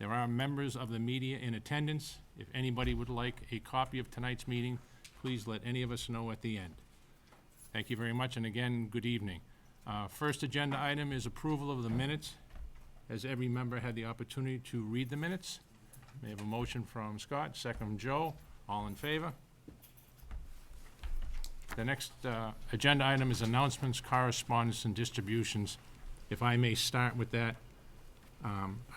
There are members of the media in attendance. If anybody would like a copy of tonight's meeting, please let any of us know at the end. Thank you very much, and again, good evening. First agenda item is approval of the minutes. Has every member had the opportunity to read the minutes? May I have a motion from Scott, second from Joe. All in favor? The next agenda item is announcements, correspondence, and distributions. If I may start with that,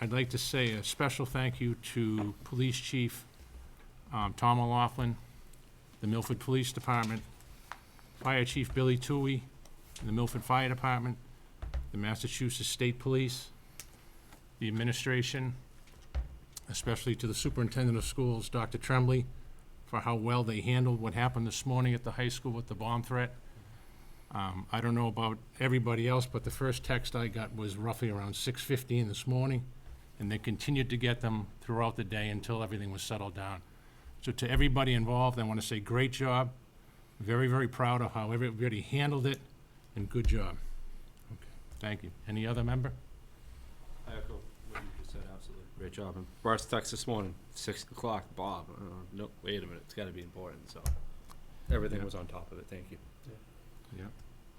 I'd like to say a special thank you to Police Chief Tom O'Laughlin, the Milford Police Department, Fire Chief Billy Toohey, the Milford Fire Department, the Massachusetts State Police, the administration, especially to the Superintendent of Schools, Dr. Tremblay, for how well they handled what happened this morning at the high school with the bomb threat. I don't know about everybody else, but the first text I got was roughly around 6:15 this morning, and they continued to get them throughout the day until everything was settled down. So to everybody involved, I want to say great job. Very, very proud of how everybody handled it, and good job. Okay, thank you. Any other member? I echo what you just said, absolutely. Great job. And Bart's text this morning, 6 o'clock, Bob. Nope, wait a minute, it's gotta be important, so. Everything was on top of it, thank you. Yeah.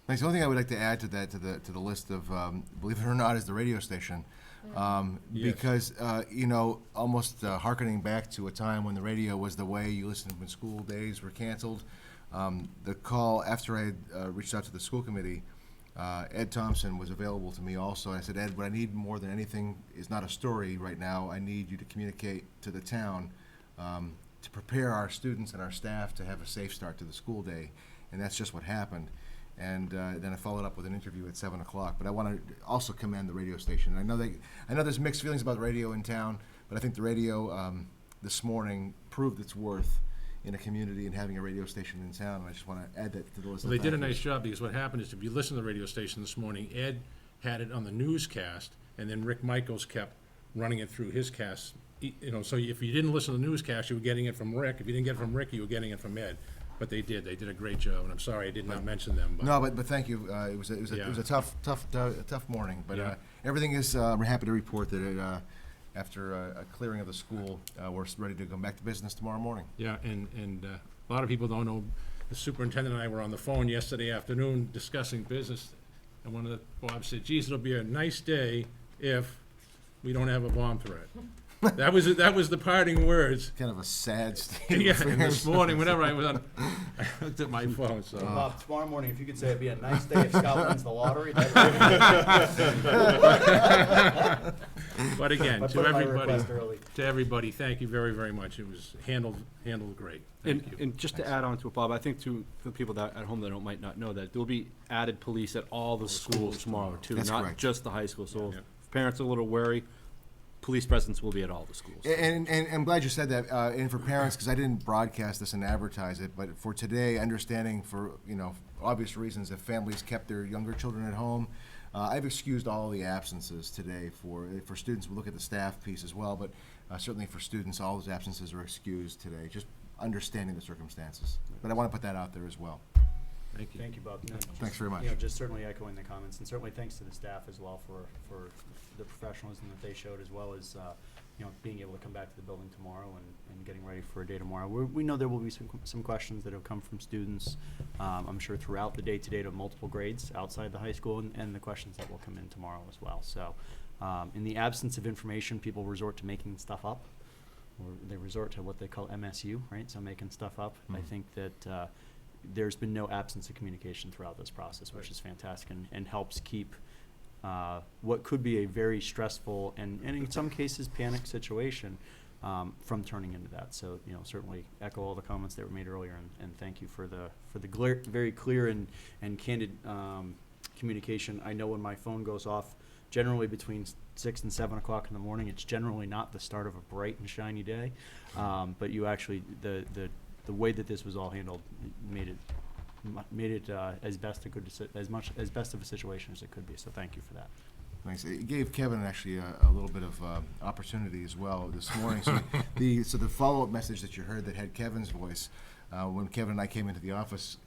Thanks. The only thing I would like to add to that, to the list of, believe it or not, is the radio station. Yes. Because, almost hearkening back to a time when the radio was the way you listened when school days were canceled. The call after I had reached out to the school committee, Ed Thompson was available to me also. I said, Ed, what I need more than anything is not a story right now. I need you to communicate to the town to prepare our students and our staff to have a safe start to the school day. And that's just what happened. And then I followed up with an interview at 7 o'clock. But I want to also commend the radio station. I know there's mixed feelings about the radio in town, but I think the radio this morning proved its worth in a community and having a radio station in town. And I just want to add that to the list. Well, they did a nice job, because what happened is, if you listen to the radio station this morning, Ed had it on the newscast, and then Rick Michaels kept running it through his cast. So if you didn't listen to the newscast, you were getting it from Rick. If you didn't get it from Rick, you were getting it from Ed. But they did a great job, and I'm sorry I did not mention them. But No, but thank you. It was a tough morning. But everything is. We're happy to report that after a clearing of the school, we're ready to go back to business tomorrow morning. Yeah, and a lot of people don't know, the superintendent and I were on the phone yesterday afternoon discussing business, and Bob said, geez, it'll be a nice day if we don't have a bomb threat. That was the parting words. Kind of a sad state. Yeah, and this morning, whenever I looked at my phone, so. Bob, tomorrow morning, if you could say it'd be a nice day if Scott wins the lottery, that'd But again, I'll to put my request everybody, early. thank you very, very much. It was handled great. Thank you. And just to add on to it, Bob, I think for the people that at home that might not know that, there'll be added police at all the schools tomorrow too, That's not correct. just the high school. So Yeah. if parents are a little wary, police presence will be at all the schools. And I'm glad you said that. And for parents, because I didn't broadcast this and advertise it, but for today, understanding for obvious reasons, if families kept their younger children at home, I've excused all the absences today for students. We'll look at the staff piece as well, but certainly for students, all those absences are excused today. Just understanding the circumstances. But I want to put that out there as well. Thank you. Thank you, Bob. Thanks very much. Just certainly echoing the comments, and certainly thanks to the staff as well for the professionalism that they showed, as well as being able to come back to the building tomorrow and getting ready for a day tomorrow. We know there will be some questions that have come from students, I'm sure throughout the day today, to multiple grades outside the high school, and the questions that will come in tomorrow as well. So in the absence of information, people resort to making stuff up, or they resort to what they call MSU, right? So making stuff up. I think that there's been no absence of communication throughout this process, which is fantastic, and helps keep what could be a very stressful and in some cases panic situation from turning into that. So certainly echo all the comments that were made earlier, and thank you for the very clear and candid communication. I know when my phone goes off, generally between 6 and 7 o'clock in the morning, it's generally not the start of a bright and shiny day, but you actually the way that this was all handled made it as best of a situation as it could be. So thank you for that. Thanks. It gave Kevin actually a little bit of opportunity as well this morning. So the follow-up message that you heard that had Kevin's voice, when Kevin and I came into the office,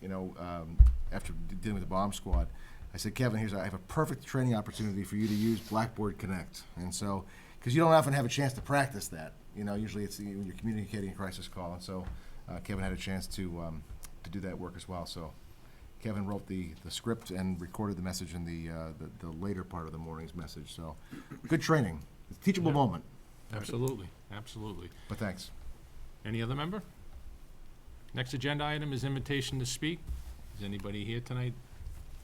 after dealing with the bomb squad, I said, Kevin, I have a perfect training opportunity for you to use Blackboard Connect. And so because you don't often have a chance to practice that. You know, usually it's when you're communicating a crisis call, and so Kevin had a chance to do that work as well. So Kevin wrote the script and recorded the message in the later part of the morning's message. So good training. It's a teachable Yeah. moment, Absolutely, absolutely. but thanks. Any other member? Next agenda item is invitation to speak. Is anybody here tonight?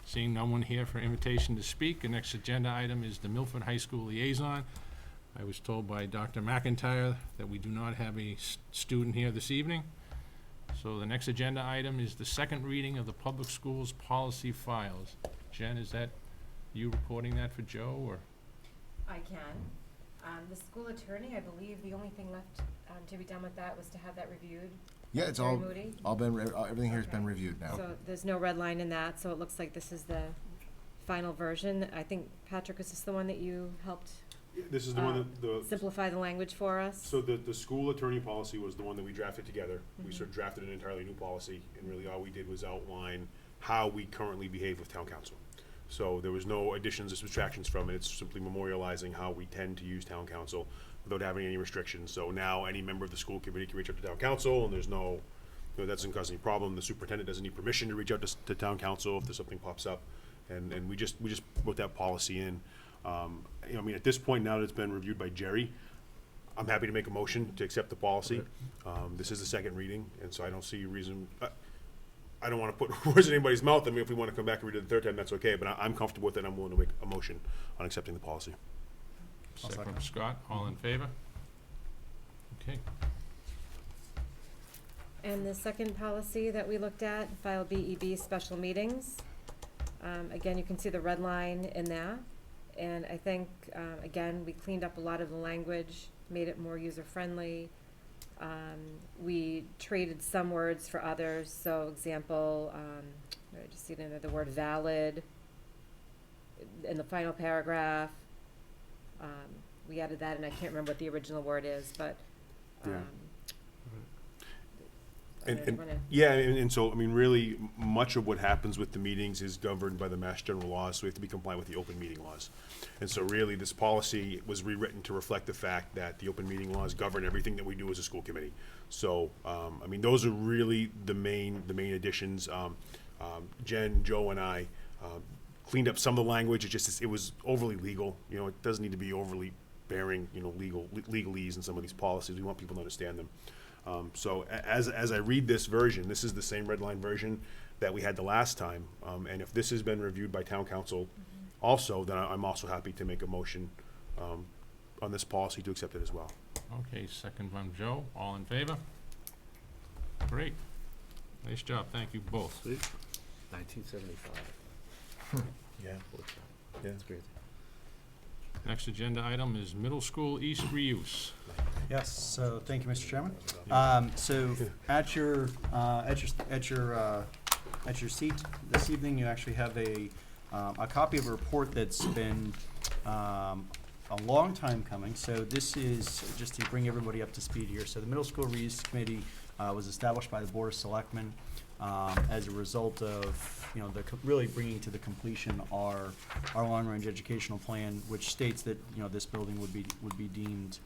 Seeing no one here for invitation to speak, the next agenda item is the Milford High School liaison. I was told by Dr. McIntyre that we do not have a student here this evening. So the next agenda item is the second reading of the public schools policy files. Jen, is that you reporting that for Joe, or? I can. The school attorney, I believe the only thing left to be done with that was to have that reviewed. Yeah, it's Very all moody. everything here has been Okay. reviewed now. So there's no red line in that, so it looks like this is the final version. I think, Patrick, is this the one that you helped This is the one that, simplify the language for us? so the school attorney policy was the one that we drafted together. We Mhm. sort of drafted an entirely new policy, and really all we did was outline how we currently behave with town council. So there was no additions or subtractions from it, it's simply memorializing how we tend to use town council without having any restrictions. So now any member of the school committee can reach out to town council, and there's no, that doesn't cause any problem. The superintendent doesn't need permission to reach out to town council if there's something pops up. And we just put that policy in. You know, I mean, at this point, now that it's been reviewed by Jerry, I'm happy to make a motion to accept the policy. This is the second reading, and so I don't see a reason, I don't wanna put words in anybody's mouth. I mean, if we wanna come back and read it the third time, that's okay, but I'm comfortable with it, I'm willing to make a motion on accepting the policy. I'll Second from second. Scott, all in favor? Okay, And the second policy that we looked at, file BEB special meetings. Again, you can see the red line in that. And I think, again, we cleaned up a lot of the language, made it more user-friendly. We traded some words for others, so example, I just see it in there, the word valid in the final paragraph. We added that, and I can't remember what the original word is, but, Yeah. I don't And- wanna- Yeah, and so, I mean, really, much of what happens with the meetings is governed by the Mass General laws, so we have to be compliant with the open meeting laws. And so really, this policy was rewritten to reflect the fact that the open meeting laws govern everything that we do as a school committee. So, I mean, those are really the main additions. Jen, Joe, and I cleaned up some of the language. It was overly legal. You know, it doesn't need to be overly bearing, you know, legalese in some of these policies. We want people to understand them. So as I read this version, this is the same red line version that we had the last time. And if this has been reviewed by town council also, then I'm also happy to make a motion on this policy to accept it as well. okay, second from Joe, all in favor? Great. Nice job, thank you both. 1975. Yeah. Yeah, that's great. Next agenda item is middle school east reuse. Yes, so thank you, Mr. Chairman. Yeah. So at your seat this evening, you actually have a copy of a report that's been a long time coming. So this is just to bring everybody up to speed here. So the Middle School Reuse Committee was established by the Board of Selectmen as a result of, you know, really bringing to the completion our long-range educational plan, which states that, you know, this building would be deemed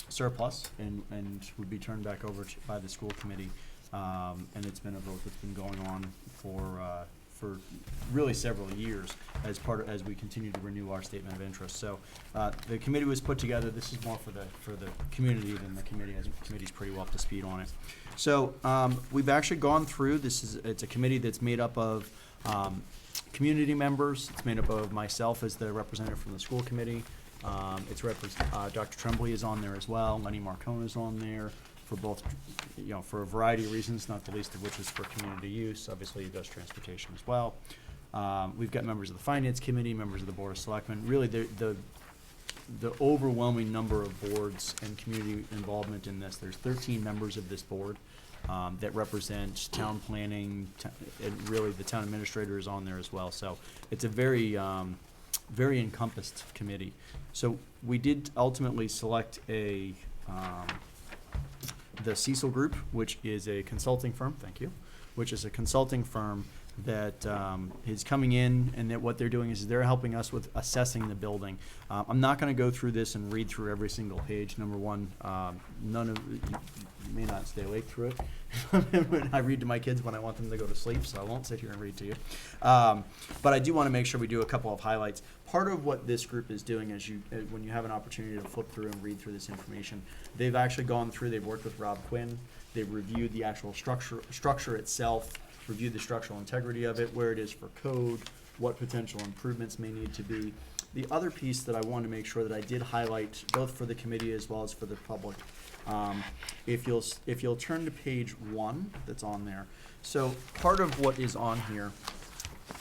surplus and would be turned back over by the school committee. And it's been a vote that's been going on for really several years as we continue to renew our statement of interest. So the committee was put together. This is more for the community than the committee, as the committee's pretty well up to speed on it. So we've actually gone through, it's a committee that's made up of community members. It's made up of myself as the representative from the school committee. Dr. Tremblay is on there as well. Lenny Marcone is on there for both, you know, for a variety of reasons, not the least of which is for community use. Obviously, he does transportation as well. We've got members of the finance committee, members of the board of selectmen. Really, the overwhelming number of boards and community involvement in this. There's 13 members of this board that represent town planning, and really the town administrator is on there as well. So it's a very encompassed committee. So we did ultimately select the Cecil Group, which is a consulting firm, which is a consulting firm that is coming in, and that what they're doing is they're helping us with assessing the building. I'm not going to go through this and read through every single page. Number one, none of you may not stay awake through it. I read to my kids when I want them to go to sleep, so I won't sit here and read to you. But I do want to make sure we do a couple of highlights. Part of what this group is doing is when you have an opportunity to flip through and read through this information, they've actually gone through, they've worked with Rob Quinn, they've reviewed the actual structure itself, reviewed the structural integrity of it, where it is for code, what potential improvements may need to be. The other piece that I wanted to make sure that I did highlight, both for the committee as well as for the public, if you'll turn to page 1 that's on there. So part of what is on here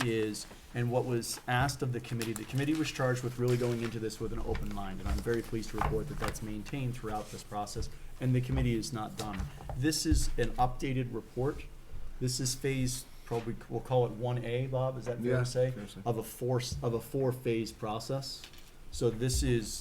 is, and what was asked of the committee was charged with really going into this with an open mind, and I'm very pleased to report that that's maintained throughout this process, and the committee is not done. This is an updated report. This is phase, probably, we'll call it 1A, Bob, is that fair Yeah, to say? fair to say. Of a four-phase process. So there's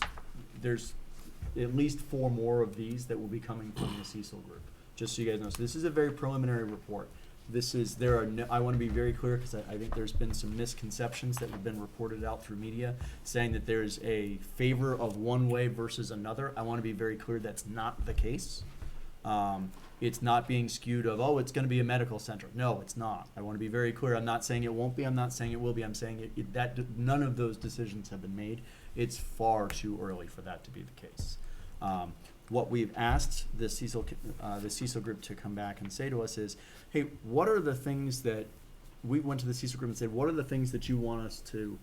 at least 4 more of these that will be coming from the Cecil group, just so you guys know. So this is a very preliminary report. I want to be very clear, because I think there's been some misconceptions that have been reported out through media, saying that there's a favor of one way versus another. I want to be very clear that's not the case. It's not being skewed of, oh, it's going to be a medical center. No, it's not. I want to be very clear. I'm not saying it won't be. I'm not saying it will be. I'm saying none of those decisions have been made. It's far too early for that to be the case. What we've asked the Cecil group to come back and say to us is, hey, what are the things that we went to the Cecil group and said, what are the things that you want us to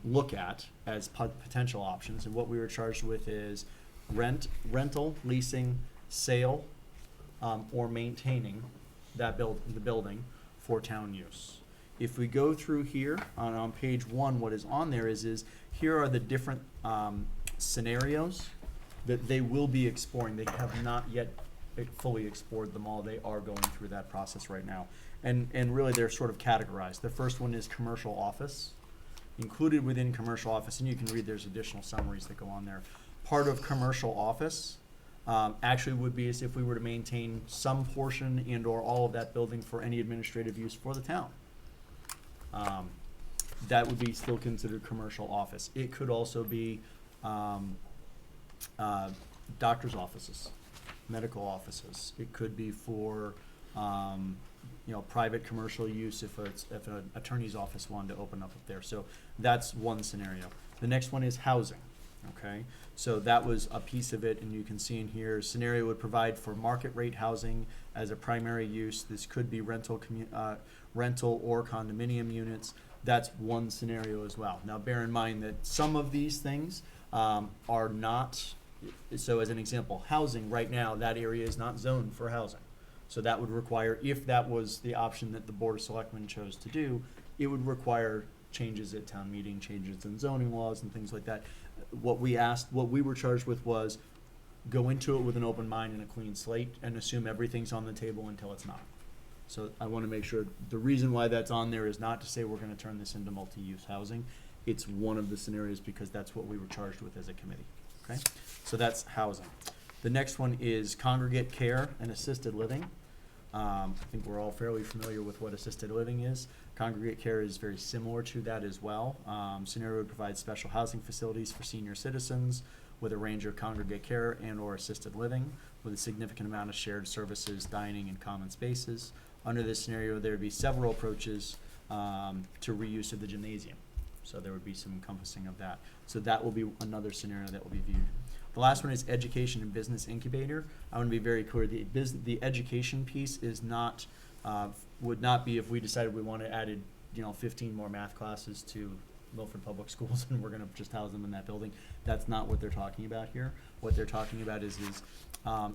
look at as potential options? And what we were charged with is rental, leasing, sale, or maintaining the building for town use. If we go through here on page 1, what is on there is here are the different scenarios that they will be exploring. They have not yet fully explored them all. They are going through that process right now. And really they're sort of categorized. The first one is commercial office. Included within commercial office, and you can read, there's additional summaries that go on there. Part of commercial office actually would be as if we were to maintain some portion and or all of that building for any administrative use for the town. That would be still considered commercial office. It could also be doctor's offices, medical offices. It could be for private commercial use if an attorney's office wanted to open up there. So that's one scenario. The next one is housing. Okay, so that was a piece of it, and you can see in here, scenario would provide for market rate housing as a primary use. This could be rental or condominium units. That's one scenario as well. Now bear in mind that some of these things are not, so as an example, housing right now, that area is not zoned for housing. So that would require, if that was the option that the Board of Selectmen chose to do, it would require changes at town meeting, changes in zoning laws and things like that. What we were charged with was go into it with an open mind and a clean slate and assume everything's on the table until it's not. So I want to make sure the reason why that's on there is not to say we're going to turn this into multi-use housing. It's one of the scenarios because that's what we were charged with as a committee. Okay, so that's housing. The next one is congregate care and assisted living. I think we're all fairly familiar with what assisted living is. Congregate care is very similar to that as well. Scenario would provide special housing facilities for senior citizens with a range of congregate care and or assisted living with a significant amount of shared services, dining, and common spaces. Under this scenario, there would be several approaches to reuse of the gymnasium. So there would be some encompassing of that. So that will be another scenario that will be viewed. The last one is education and business incubator. I want to be very clear. The education piece is not, would not be if we decided we wanted added, 15 more math classes to Milford Public Schools and we're going to just house them in that building. That's not what they're talking about here. What they're talking about is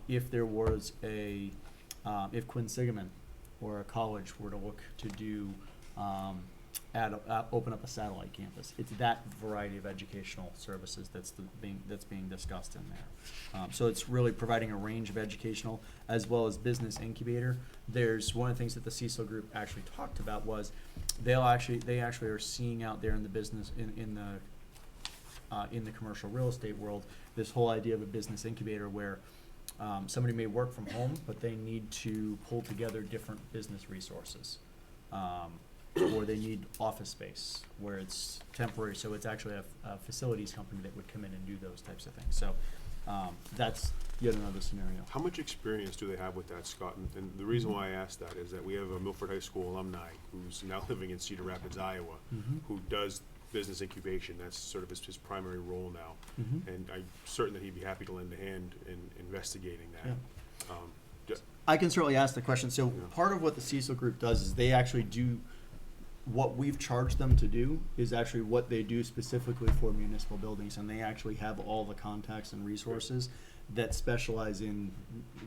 if there was if Quinsigamon or a college were to look to do open up a satellite campus. It's that variety of educational services that's being discussed in there. So it's really providing a range of educational as well as business incubator. There's one of the things that the Cecil group actually talked about was they actually are seeing out there in the business in the commercial real estate world this whole idea of a business incubator where somebody may work from home but they need to pull together different business resources. or they need office space where it's temporary, so it's actually a facilities company that would come in and do those types of things. So that's yet another scenario. How much experience do they have with that, Scott? And the reason why I ask that is that we have a Milford High School alumni who's now living in Cedar Rapids, Iowa, who does business incubation. That's sort of his primary role now. And I'm certain that he'd be happy to lend a hand in investigating that. Yeah. D- I can certainly ask the question. So part of what the Cecil Group does is they actually do, what we've charged them to do is actually what they do specifically for municipal buildings, and they actually have all the contacts and resources that specialize in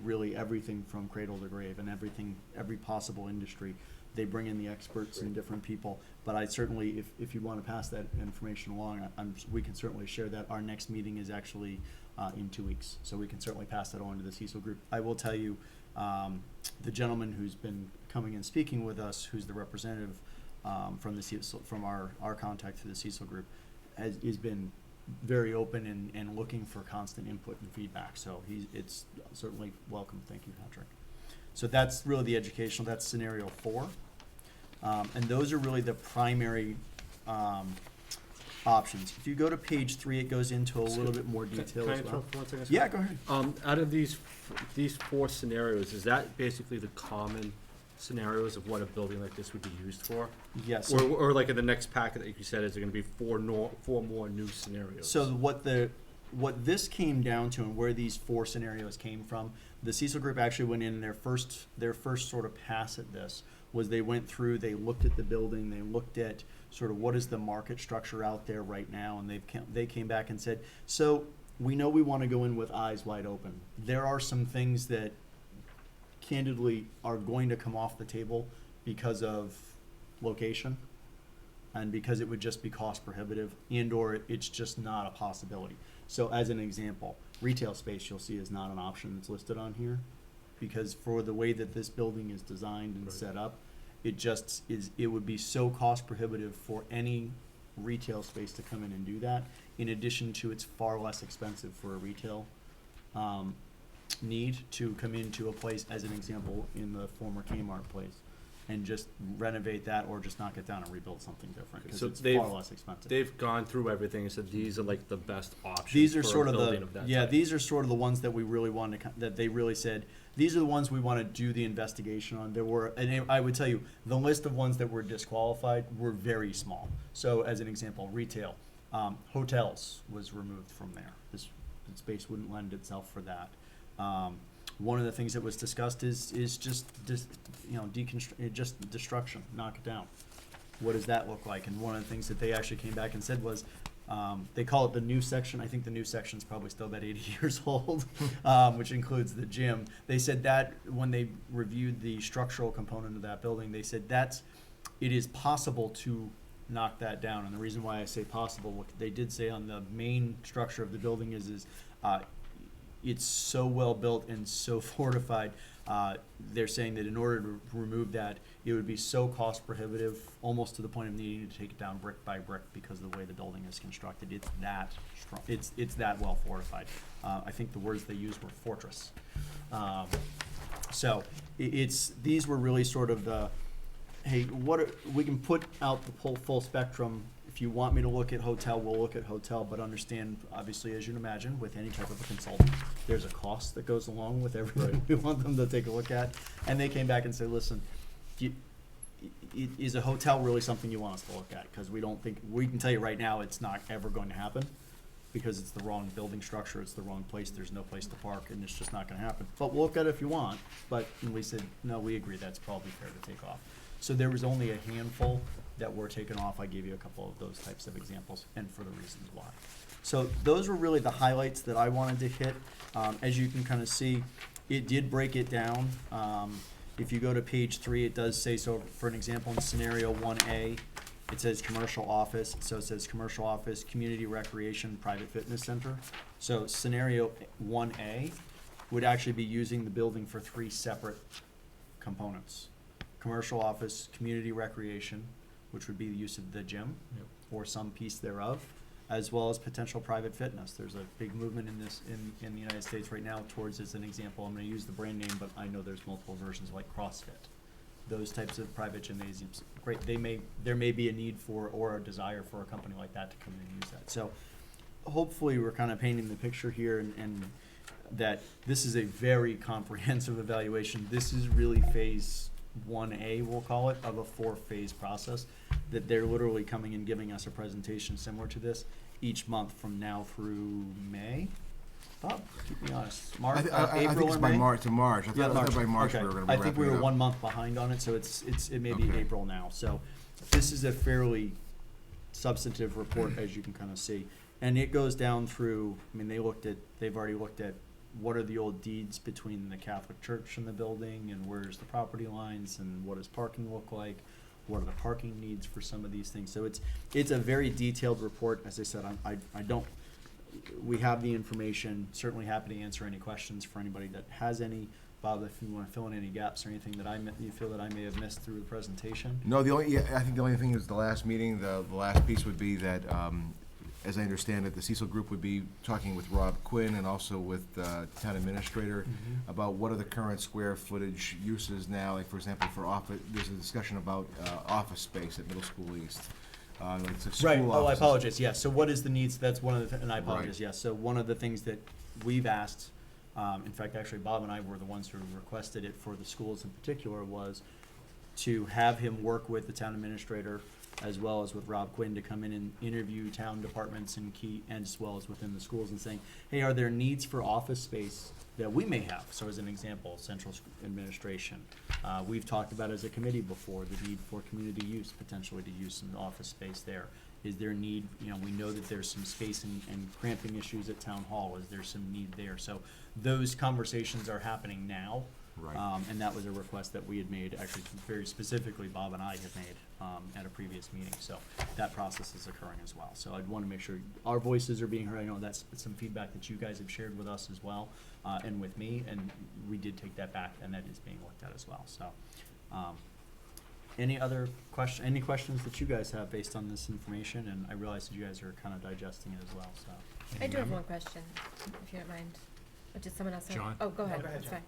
really everything from cradle to grave and every possible industry. They bring in the experts and different people, but I certainly, if you want to pass that information along, we can certainly share that. Our next meeting is actually in 2 weeks, so we can certainly pass that on to the Cecil Group. I will tell you, the gentleman who's been coming and speaking with us, who's the representative from our contact through the Cecil Group, has been very open and looking for constant input and feedback. So it's certainly welcome. Thank you, Patrick. So that's really the educational. That's scenario 4, and those are really the primary options. If you go to page 3, it goes into a little bit more detail Can I as well. interrupt for 1 second? Yeah, go ahead. Out of these 4 scenarios, is that basically the common scenarios of what a building like this would be used for? Yes. Or like in the next packet that you said, is there gonna be 4 more new scenarios? So what this came down to and where these 4 scenarios came from, the Cecil Group actually went in their first sort of pass at this was they went through, they looked at the building, they looked at sort of what is the market structure out there right now, and they came back and said, so we know we want to go in with eyes wide open. There are some things that candidly are going to come off the table because of location and because it would just be cost prohibitive and or it's just not a possibility. So as an example, retail space you'll see is not an option that's listed on here because for the way that this building is designed and set up, it would be so cost prohibitive for any retail space to come in and do that. In addition to it's far less expensive for a retail need to come into a place, as an example, in the former Kmart place, and just renovate that or just knock it down and rebuild something different because So it's they've- far less expensive. They've gone through everything and said these are like the best options These are for sort a of building of that yeah, type. these are sort of the ones that we really wanted to, that they really said, these are the ones we want to do the investigation on. There were, and I would tell you, the list of ones that were disqualified were very small. So as an example, retail, hotels was removed from there. This space wouldn't lend itself for that. One of the things that was discussed is just destruction, knock it down. What does that look like? And one of the things that they actually came back and said was, they call it the new section. I think the new section's probably still about 80 years old, which includes the gym. They said that when they reviewed the structural component of that building, they said it is possible to knock that down. And the reason why I say possible, what they did say on the main structure of the building is it's so well built and so fortified. They're saying that in order to remove that, it would be so cost prohibitive, almost to the point of needing to take it down brick by brick because of the way the building is constructed. It's that strong. It's that well fortified. I think the words they used were fortress. So these were really sort of the, hey, we can put out the full spectrum. If you want me to look at hotel, we'll look at hotel, but understand, obviously, as you can imagine, with any type of a consultant, there's a cost that goes along with everything we want them to take a look at. And they came back and said, listen, is a hotel really something you want us to look at? Because we can tell you right now it's not ever going to happen because it's the wrong building structure, it's the wrong place, there's no place to park, and it's just not going to happen. But we'll look at it if you want. But we said, no, we agree that's probably fair to take off. So there was only a handful that were taken off. I gave you a couple of those types of examples and for the reasons why. So those were really the highlights that I wanted to hit. As you can kind of see, it did break it down. If you go to page 3, it does say, so for an example, in scenario 1A, it says commercial office. So it says commercial office, community recreation, private fitness center. So scenario 1A would actually be using the building for 3 separate components. Commercial office, community recreation, which would be the use of the gym or some piece thereof, as well as potential private fitness. There's a big movement in the United States right now towards, as an example, I'm going to use the brand name, but I know there's multiple versions like CrossFit. those types of private gymnasiums, great, there may be a need for, or a desire for a company like that to come in and use that. So hopefully we're kind of painting the picture here and that this is a very comprehensive evaluation. This is really phase 1A, we'll call it, of a 4-phase process, that they're literally coming and giving us a presentation similar to this each month from now through May. Bob, keep me honest. I think April it's or by May? March, I thought by March we Okay. were gonna be I think we wrapping were it up. 1 month behind on it, so it may be Okay. April now. So this is a fairly substantive report, as you can kind of see. And it goes down through, I mean, they've already looked at what are the old deeds between the Catholic Church and the building, and where's the property lines, and what does parking look like? What are the parking needs for some of these things? So it's a very detailed report. As I said, I don't, we have the information, certainly happy to answer any questions for anybody that has any. Bob, if you want to fill in any gaps or anything that you feel that I may have missed through the presentation. No, I think the only thing is the last meeting, the last piece would be that, as I understand it, the Cecil Group would be talking with Rob Quinn and also with the town administrator about what are the current square footage uses now, like, for example, for office, there's a discussion about office space at Middle School East. Like the school Right, oh, I offices. apologize, yes, so what is the needs, that's one of the, and I Right. apologize, yes, so one of the things that we've asked, in fact, actually, Bob and I were the ones who requested it for the schools in particular, was to have him work with the town administrator as well as with Rob Quinn to come in and interview town departments and as well as within the schools and saying, hey, are there needs for office space that we may have? So as an example, central administration. We've talked about as a committee before, the need for community use, potentially to use some office space there. Is there need, we know that there's some space and cramping issues at town hall. Is there some need there? So those conversations are happening now. Right. And that was a request that we had made, actually very specifically, Bob and I had made at a previous meeting. So that process is occurring as well. So I'd want to make sure our voices are being heard. I know that's some feedback that you guys have shared with us as well, and with me, and we did take that back, and that is being looked at as well. So any questions that you guys have based on this information? And I realize that you guys are kind of digesting it as well, so. I do have one question, if you don't mind. Or did someone else have? John? Oh, go ahead, go ahead, that's John. fine.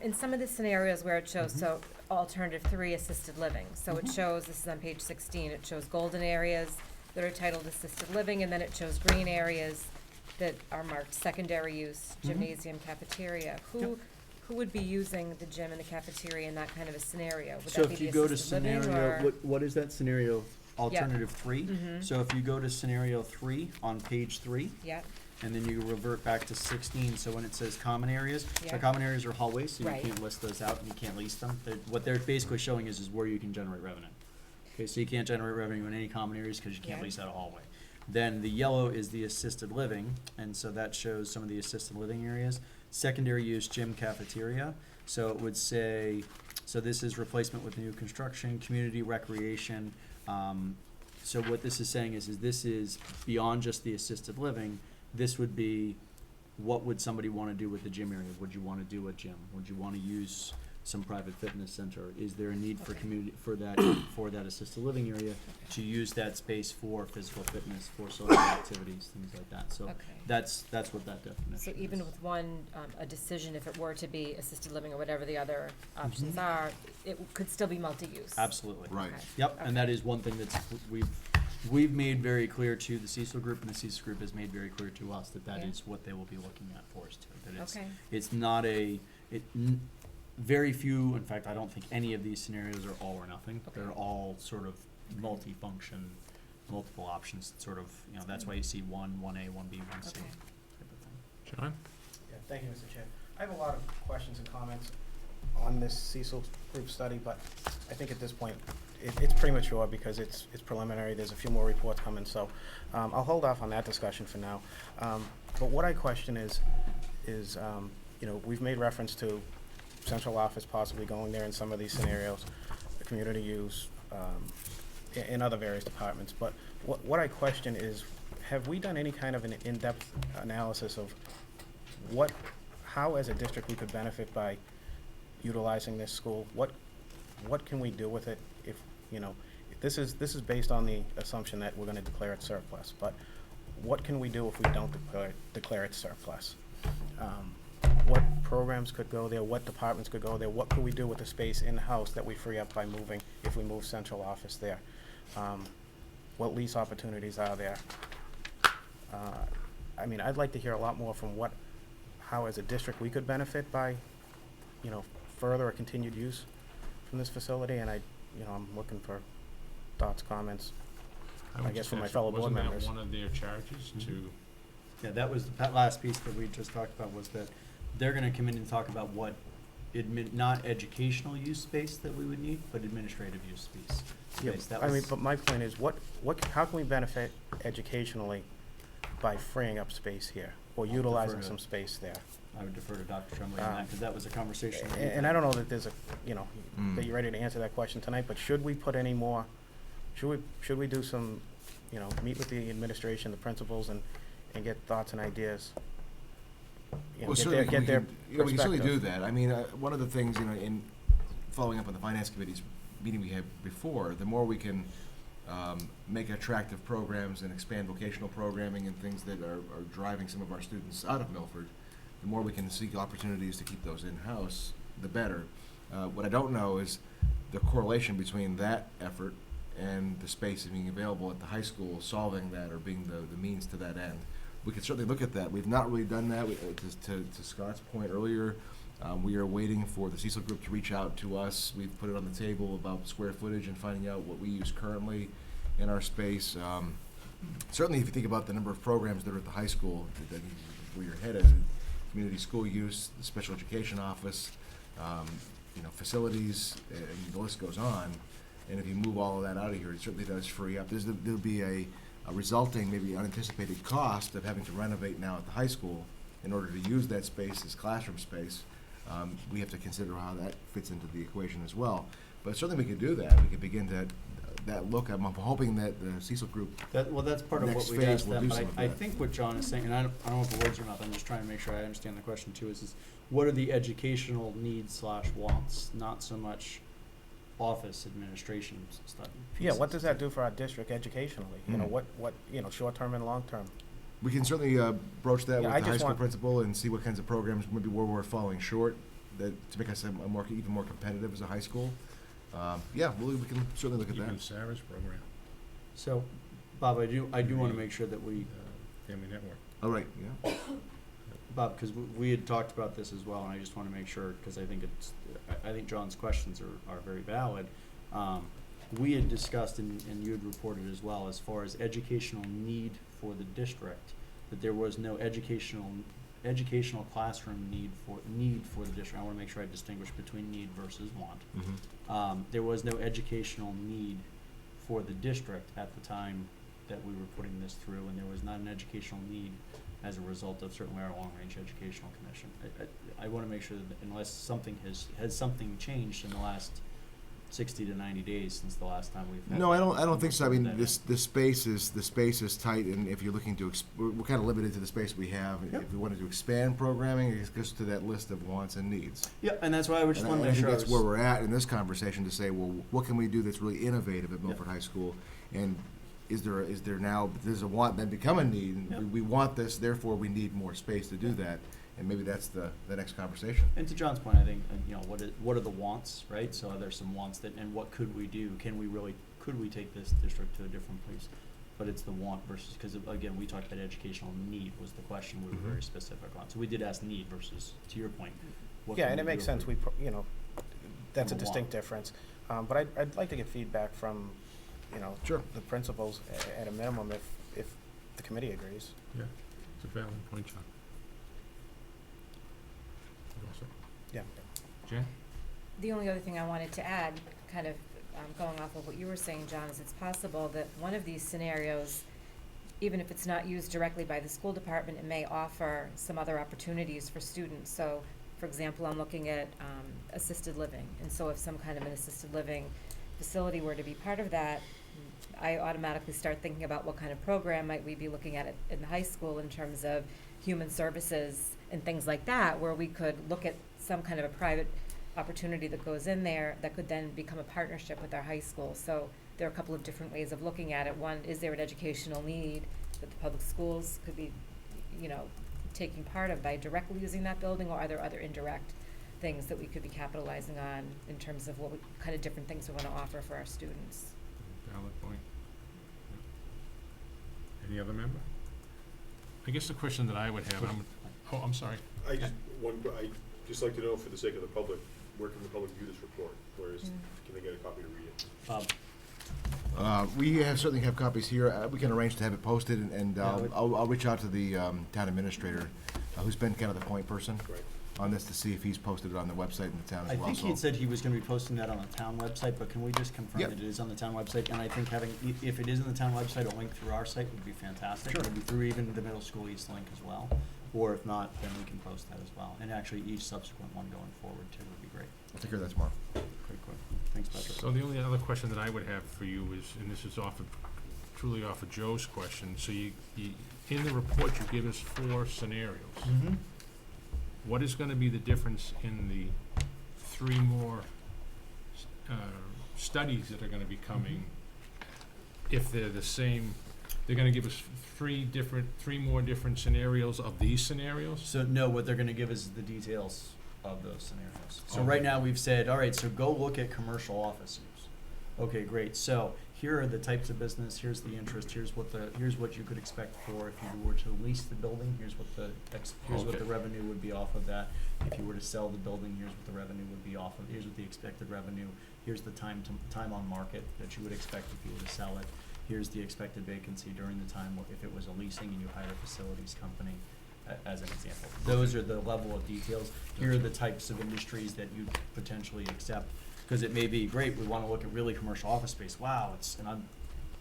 In some of the scenarios where it shows, so alternative 3 assisted living, so it shows, this is on page 16, it shows golden areas that are titled assisted living, and then it shows green areas that are marked secondary use, gymnasium, cafeteria. Who would be using the gym and the cafeteria in that kind of a scenario? Would So that be if you the go to assisted living, scenario, or- what is that scenario? Alternative 3? Mhm. So if you go to scenario 3 on page 3, Yeah, and then you revert back to 16, so when it says common areas, so Yeah. common areas are hallways, so you Right. can't list those out and you can't lease them. What they're basically showing is where you can generate revenue. Okay, so you can't generate revenue in any common areas because you can't Yeah. lease out a hallway. Then the yellow is the assisted living, and so that shows some of the assisted living areas. Secondary use, gym, cafeteria, so it would say, so this is replacement with new construction, community recreation. So what this is saying is this is beyond just the assisted living. This would be, what would somebody want to do with the gym area? Would you want to do a gym? Would you want to use some private fitness center? Is there a need for Okay. community, for that assisted living area to use that space for physical fitness, for social activities, things like that? So Okay. that's what that definition So is. even with one, a decision, if it were to be assisted living or whatever the other options are, it could still be multi-use? Absolutely. Right. Okay. Yep, Okay. and that is one thing that's, we've made very clear to the Cecil Group, and the Cecil Group has made very clear to us that that Yeah. is what they will be looking at for us too. That Okay. it's not very few, in fact, I don't think any of these scenarios are all or nothing. Okay. They're all sort of multi-function, multiple options, sort of, that's why you see 1A, 1B, 1C Okay. type of thing. John? Yeah, thank you, Mr. Chair. I have a lot of questions and comments on this Cecil Group study, but I think at this point, it's premature because it's preliminary. There's a few more reports coming, so I'll hold off on that discussion for now. But what I question is, we've made reference to central office possibly going there in some of these scenarios, the community use, in other various departments. But what I question is, have we done any kind of an in-depth analysis of how as a district we could benefit by utilizing this school? What can we do with it if this is based on the assumption that we're gonna declare it surplus, but what can we do if we don't declare it surplus? What programs could go there, what departments could go there, what could we do with the space in-house that we free up by moving, if we move central office there? What lease opportunities are there? I mean, I'd like to hear a lot more from how as a district we could benefit by, further or continued use from this facility, and I'm looking for thoughts, comments. I would guess just from my ask, fellow board members. Wasn't that one of their charges to, Yeah, that was the last piece that we just talked about, was that they're gonna come in and talk about what not educational use space that we would need, but administrative use space. Yeah, That I mean, was- but my point is, how can we benefit educationally by freeing up space here, or I'll utilizing defer to- some space there? I would defer to Dr. Tremblay on that, because that was a conversation. that we And had. I don't know that there's that you're ready to answer that question tonight, but should we put any more, should we do some, meet with the administration, the principals, and get thoughts and ideas? Well, certainly Get their we can certainly do perspective. that. I mean, one of the things, in following up on the finance committee's meeting we had before, the more we can make attractive programs and expand vocational programming and things that are driving some of our students out of Milford, the more we can seek opportunities to keep those in-house, the better. What I don't know is the correlation between that effort and the space being available at the high school, solving that or being the means to that end. We could certainly look at that. We've not really done that. To Scott's point earlier, we are waiting for the Cecil Group to reach out to us. We've put it on the table about square footage and finding out what we use currently in our space. Certainly, if you think about the number of programs that are at the high school, where you're headed, community school use, the special education office, facilities, and the list goes on. And if you move all of that out of here, it certainly does free up. There'll be a resulting, maybe unanticipated cost of having to renovate now at the high school in order to use that space as classroom space. We have to consider how that fits into the equation as well. But certainly we could do that. We could begin that look. I'm hoping that the Cecil Group, That's part of what next we phase asked will them, do but some of I that. think what John is saying, and I don't want to put words in your mouth, I'm just trying to make sure I understand the question too, is what are the educational needs / wants, not so much office administration stuff. Yeah, what does that do for our district educationally? Mm. What, short-term and long-term? we can certainly broach that Yeah, with I the high just school want- principal and see what kinds of programs, maybe where we're falling short, to make us even more competitive as a high school. We can certainly look at even that. Sarah's program, So, Bob, I do want to make sure that we, Family Network. All right, yeah. Bob, because we had talked about this as well, and I just want to make sure, because I think John's questions are very valid. We had discussed, and you had reported as well, as far as educational need for the district, that there was no educational classroom need for the district. I want to make sure I distinguish between need versus want. Mm-hmm. There was no educational need for the district at the time that we were putting this through, and there was not an educational need as a result of certainly our long-range educational commission. I want to make sure that unless something has something changed in the last 60 to 90 days since the last time we've had. No, I don't think so. I mean, that the space is tight, and if you're looking to, we're kind of limited to the space we have. Yep. If we wanted to expand programming, it goes to that list of wants and needs. Yeah, and that's why I just And want to I make think sure. that's where we're at in this conversation, to say, well, what can we do that's really innovative at Milford High School? And is there now, there's a want, then become a need, and Yep. we want this, therefore we need more space to do that, and maybe that's the next conversation. And to John's point, I think, what are the wants, right? So are there some wants and what could we do? Could we take this district to a different place? But it's the want versus, because again, we talked about educational need was the question we were Mhm. very specific on. So we did ask need versus, to your point. what Yeah, can and it we makes do if sense, we- that's a From a distinct lot. difference. But I'd like to get feedback from, Sure. the principals at a minimum, if the committee agrees. Yeah, it's a valid point, John. You all set? Yeah. Jen? The only other thing I wanted to add, kind of going off of what you were saying, John, is it's possible that one of these scenarios, even if it's not used directly by the school department, it may offer some other opportunities for students. So, for example, I'm looking at assisted living, and so if some kind of an assisted living facility were to be part of that, I automatically start thinking about what kind of program might we be looking at in the high school in terms of human services and things like that, where we could look at some kind of a private opportunity that goes in there that could then become a partnership with our high school. So there are a couple of different ways of looking at it. One, is there an educational need that the public schools could be, taking part of by directly using that building, or are there other indirect things that we could be capitalizing on in terms of what kind of different things we want to offer for our students? Valid point. Any other member? I guess the question that I would have, I'm sorry. I'd just like to know, for the sake of the public, where can the public view this report? Can they get a copy to read it? We certainly have copies here. We can arrange to have it posted, and Yeah, I'll reach out to the town administrator, who's been kind of the point person Right. on this, to see if he's posted it on the website in the town as I well. think So- he had said he was gonna be posting that on the town website, but can we just confirm Yep. that it is on the town website? And I think having, if it is in the town website, a link through our site would be fantastic. Sure. Maybe through even the middle school East Link as well, or if not, then we can post that as well. And actually, each subsequent one going forward too would be great. I'll take care of that tomorrow. Great, quick. Thanks, Patrick. So the only other question that I would have for you is, and this is truly off of Joe's question, so you, in the report, you give us 4 scenarios. Mm-hmm. What is gonna be the difference in the 3 more studies that are gonna be coming if they're the same? They're gonna give us 3 more different scenarios of these scenarios? So no, what they're gonna give us is the details of those scenarios. So Okay. right now, we've said, all right, so go look at commercial office use. Okay, great, so here are the types of business, here's the interest, here's what you could expect for if you were to lease the building, here's what the Okay. revenue would be off of that. If you were to sell the building, here's what the revenue would be off of, here's what the expected revenue, here's the time on market that you would expect if you were to sell it. Here's the expected vacancy during the time if it was a leasing and you hire a facilities company, as an example. Those are the level of details. Here are the types of industries that you potentially accept, because it may be, great, we wanna look at really commercial office space, wow,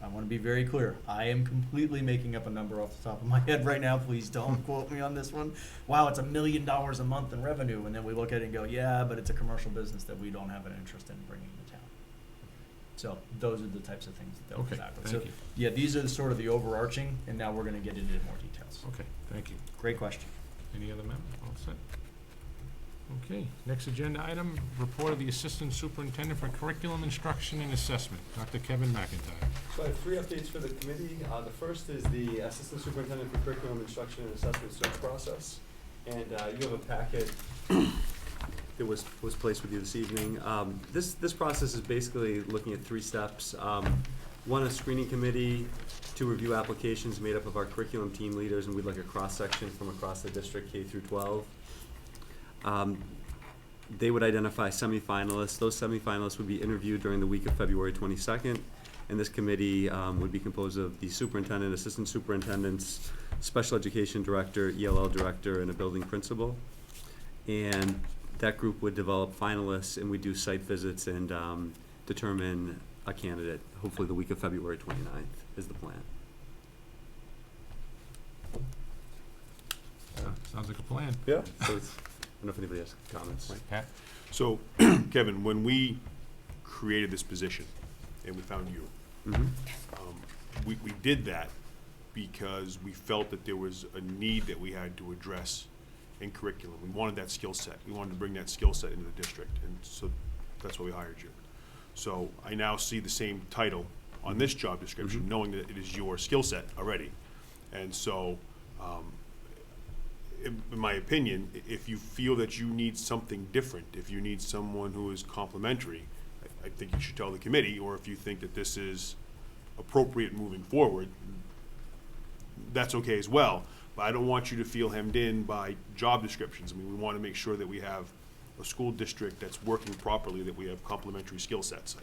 I wanna be very clear, I am completely making up a number off the top of my head right now, please don't quote me on this one. Wow, it's $1 million a month in revenue, and then we look at it and go, yeah, but it's a commercial business that we don't have an interest in bringing to town. So, those are the types of things that they'll Okay, come back with. thank So, you. yeah, these are the sort of the overarching, and now we're gonna get into more details. Okay, thank you. Great question. Any other members? All set? Okay, next agenda item, report of the Assistant Superintendent for Curriculum Instruction and Assessment, Dr. Kevin McIntyre. So I have 3 updates for the committee. The first is the Assistant Superintendent for Curriculum Instruction and Assessment search process. And you have a packet that was placed with you this evening. This process is basically looking at 3 steps. 1, a screening committee to review applications made up of our curriculum team leaders, and we'd like a cross-section from across the district, K through 12. They would identify semifinalists. Those semifinalists would be interviewed during the week of February 22nd. And this committee would be composed of the superintendent, assistant superintendents, special education director, ELL director, and a building principal. And that group would develop finalists, and we do site visits and determine a candidate, hopefully the week of February 29th is the plan. Sounds like a plan. Yeah. So it's, I don't know if anybody has comments. Pat? So, Kevin, when we created this position and we found you, Mm-hmm. we did that because we felt that there was a need that we had to address in curriculum. We wanted that skill set. We wanted to bring that skill set into the district, and so that's why we hired you. So I now see the same title on this job description, Mhm. knowing that it is your skill set already. And so, in my opinion, if you feel that you need something different, if you need someone who is complementary, I think you should tell the committee, or if you think that this is appropriate moving forward, that's okay as well. But I don't want you to feel hemmed in by job descriptions. I mean, we want to make sure that we have a school district that's working properly, that we have complementary skill sets.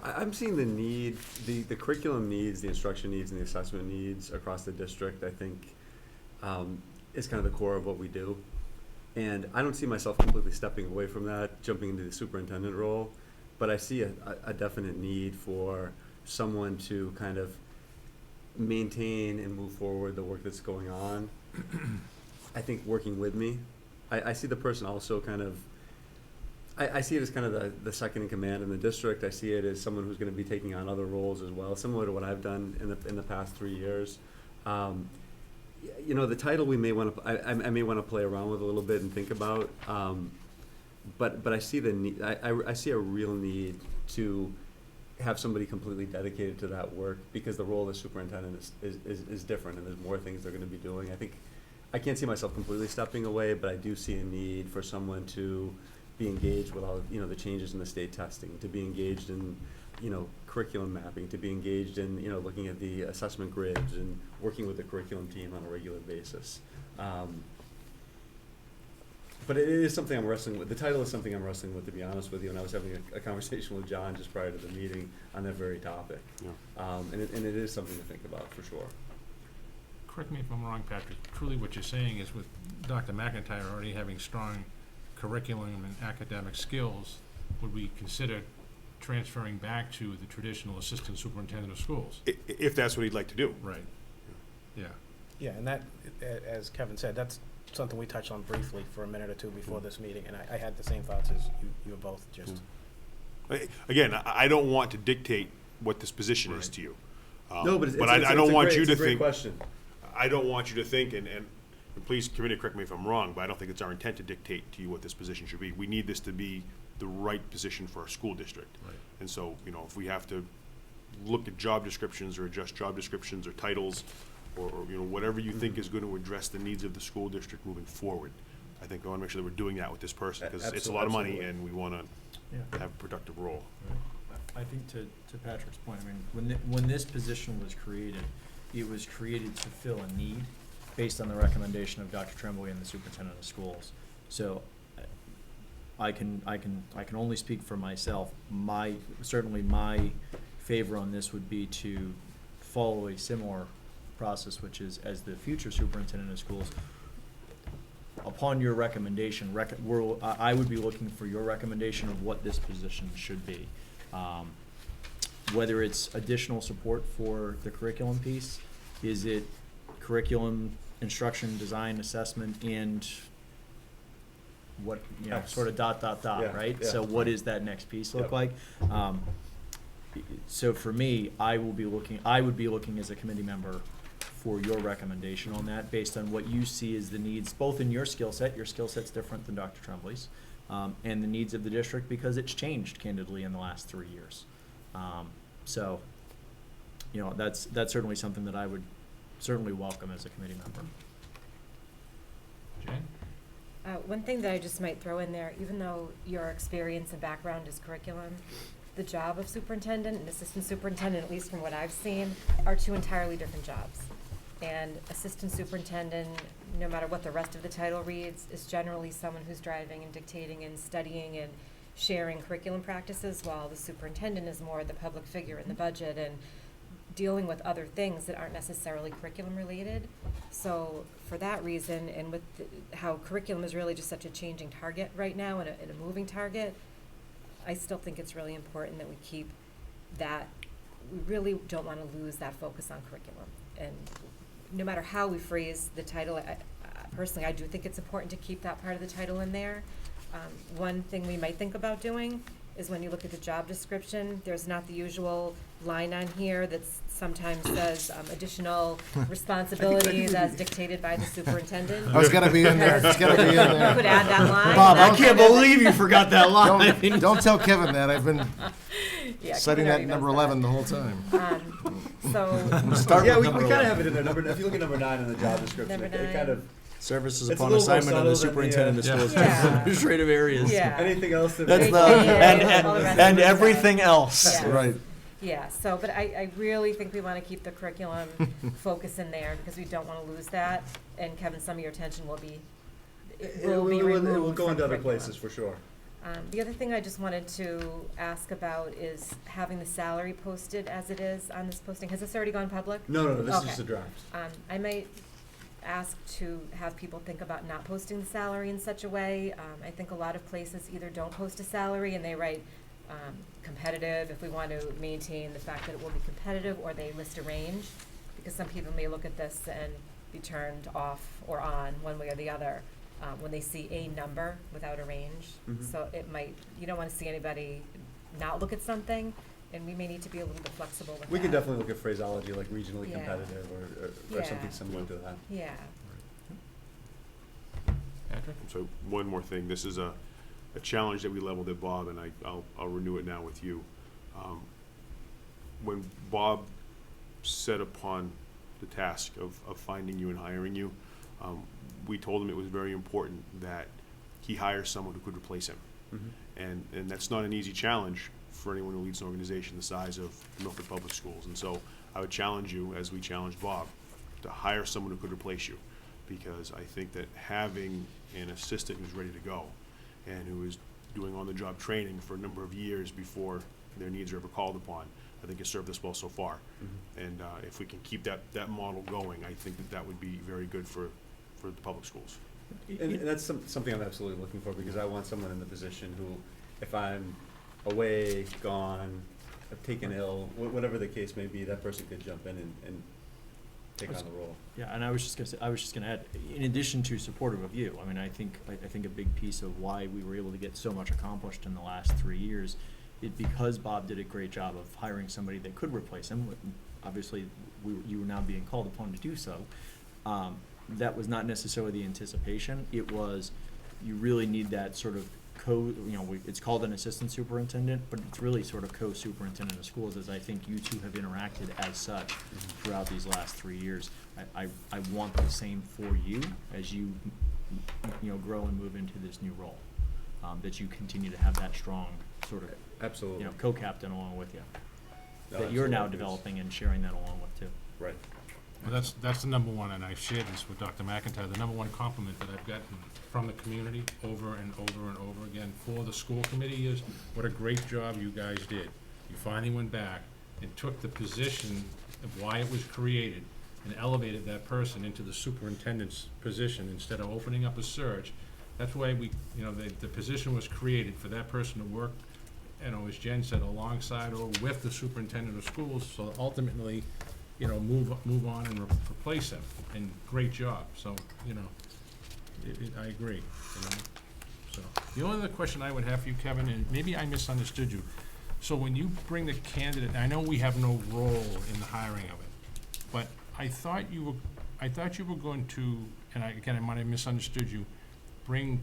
I'm seeing the need, the curriculum needs, the instruction needs, and the assessment needs across the district, I think, is kind of the core of what we do. And I don't see myself completely stepping away from that, jumping into the superintendent role, but I see a definite need for someone to kind of maintain and move forward the work that's going on. I think working with me, I see the person also kind of, I see it as kind of the second in command in the district. I see it as someone who's gonna be taking on other roles as well, similar to what I've done in the past 3 years. You know, the title we may wanna, I may wanna play around with a little bit and think about, but I see the need, I see a real need to have somebody completely dedicated to that work, because the role of the superintendent is different, and there's more things they're gonna be doing. I think I can't see myself completely stepping away, but I do see a need for someone to be engaged with all, the changes in the state testing, to be engaged in, curriculum mapping, to be engaged in, looking at the assessment grids and working with the curriculum team on a regular basis. But it is something I'm wrestling with. The title is something I'm wrestling with, to be honest with you. And I was having a conversation with John just prior to the meeting on that very topic. Yeah. And it is something to think about, for sure. Correct me if I'm wrong, Patrick, truly what you're saying is with Dr. McIntyre already having strong curriculum and academic skills, would we consider transferring back to the traditional assistant superintendent of schools? If that's what he'd like to do. Right, yeah. Yeah, and that, as Kevin said, that's something we touched on briefly for a minute or two before this meeting, and I had the same thoughts as you both just. Again, I don't want to dictate what this position is Right. to you. No, but I don't want you to it's a great think. question. I don't want you to think, and please, committee, correct me if I'm wrong, but I don't think it's our intent to dictate to you what this position should be. We need this to be the right position for our school district. Right. And so, if we have to look at job descriptions or adjust job descriptions or titles, or whatever you think is going to address the needs of the school district moving forward, I think we want to make sure that we're doing that with this person, because it's a lot of money, Absolutely. and we want to Yeah. have a productive role. I think to Patrick's point, I mean, when this position was created, it was created to fill a need based on the recommendation of Dr. Tremblay and the superintendent of schools. So I can only speak for myself. Certainly my favor on this would be to follow a similar process, which is, as the future superintendent of schools, upon your recommendation, I would be looking for your recommendation of what this position should be. Whether it's additional support for the curriculum piece, is it curriculum, instruction, design, assessment, and what, X. sort of dot, Yeah, right? yeah. So what does that next piece look Yep. like? So for me, I would be looking as a committee member for your recommendation on that, based on what you see as the needs, both in your skill set. Your skill set's different than Dr. Tremblay's, and the needs of the district, because it's changed candidly in the last 3 years. So, that's certainly something that I would certainly welcome as a committee member. Jane? One thing that I just might throw in there, even though your experience and background is curriculum, the job of superintendent and assistant superintendent, at least from what I've seen, are two entirely different jobs. And assistant superintendent, no matter what the rest of the title reads, is generally someone who's driving and dictating and studying and sharing curriculum practices, while the superintendent is more the public figure in the budget and dealing with other things that aren't necessarily curriculum related. So for that reason, and with how curriculum is really just such a changing target right now and a moving target, I still think it's really important that we keep that. We really don't want to lose that focus on curriculum. And no matter how we phrase the title, personally, I do think it's important to keep that part of the title in there. One thing we might think about doing is, when you look at the job description, there's not the usual line on here that sometimes says additional responsibilities as dictated by the superintendent. Oh, it's gotta be in there, it's gotta be in You could there. add that line. Bob, and I that kind of- you forgot that Don't tell Kevin that, I've been Yeah, citing Kevin that already number knows 11 the whole time. So, Yeah, we kind of have it in there. If you look at number 9 in the job description, Number it kind 9. of, Services It's a upon little more assignment of the subtle than the, superintendent of schools to Yeah. administrative areas. yeah. anything else that. That's They the, change and, it, all the rest and of it. everything else. Yeah. Right. Yeah, so, but I really think we want to keep the curriculum focus in there, because we don't want to lose that. And Kevin, some of your attention will be, It will be will removed go from into other curriculum. places, for sure. The other thing I just wanted to ask about is having the salary posted as it is on this posting. Has this already gone public? No, this is Okay. just a draft. I might ask to have people think about not posting the salary in such a way. I think a lot of places either don't post a salary and they write competitive, if we want to maintain the fact that it will be competitive, or they list a range, because some people may look at this and be turned off or on, one way or the other, when they see a number without a range. Mhm. So it might, you don't want to see anybody not look at something, and we may need to be a little bit flexible with that. We can definitely look at phraseology like regionally Yeah. competitive or Yeah. something similar to that. Yeah. Patrick? So one more thing, this is a challenge that we leveled at Bob, and I'll renew it now with you. When Bob set upon the task of finding you and hiring you, We told him it was very important that he hire someone who could replace him. Mhm. And that's not an easy challenge for anyone who leads an organization the size of Milford Public Schools. And so I would challenge you, as we challenged Bob, to hire someone who could replace you. Because I think that having an assistant who's ready to go and who is doing on-the-job training for a number of years before their needs are ever called upon, I think has served us well so far. And if we can keep that model going, I think that would be very good for the public schools. And that's something I'm absolutely looking for, because I want someone in the position who, if I'm away, gone, taken ill, whatever the case may be, that person could jump in and take on the role. Yeah, and I was just gonna add, in addition to supportive of you, I mean, I think a big piece of why we were able to get so much accomplished in the last 3 years is because Bob did a great job of hiring somebody that could replace him. Obviously, you were now being called upon to do so. That was not necessarily the anticipation. It was, you really need that sort of it's called an assistant superintendent, but it's really sort of co-superintendent of schools, as I think you two have interacted as such throughout these last 3 years. I want the same for you as you grow and move into this new role, that you continue to have that strong sort of, Absolutely. co-captain along with you, No, that you're now absolutely. developing and sharing that along with too. Right. Well, that's the number one, and I've shared this with Dr. McIntyre, the number one compliment that I've gotten from the community over and over and over again for the school committee is, what a great job you guys did. You finally went back and took the position of why it was created and elevated that person into the superintendent's position instead of opening up a search. That's why the position was created for that person to work, as Jen said, alongside or with the superintendent of schools, so ultimately, move on and replace him, and great job, so, I agree, so. The only other question I would have for you, Kevin, and maybe I misunderstood you, so when you bring the candidate, I know we have no role in the hiring of it, but I thought you were going to, and I might have misunderstood you, bring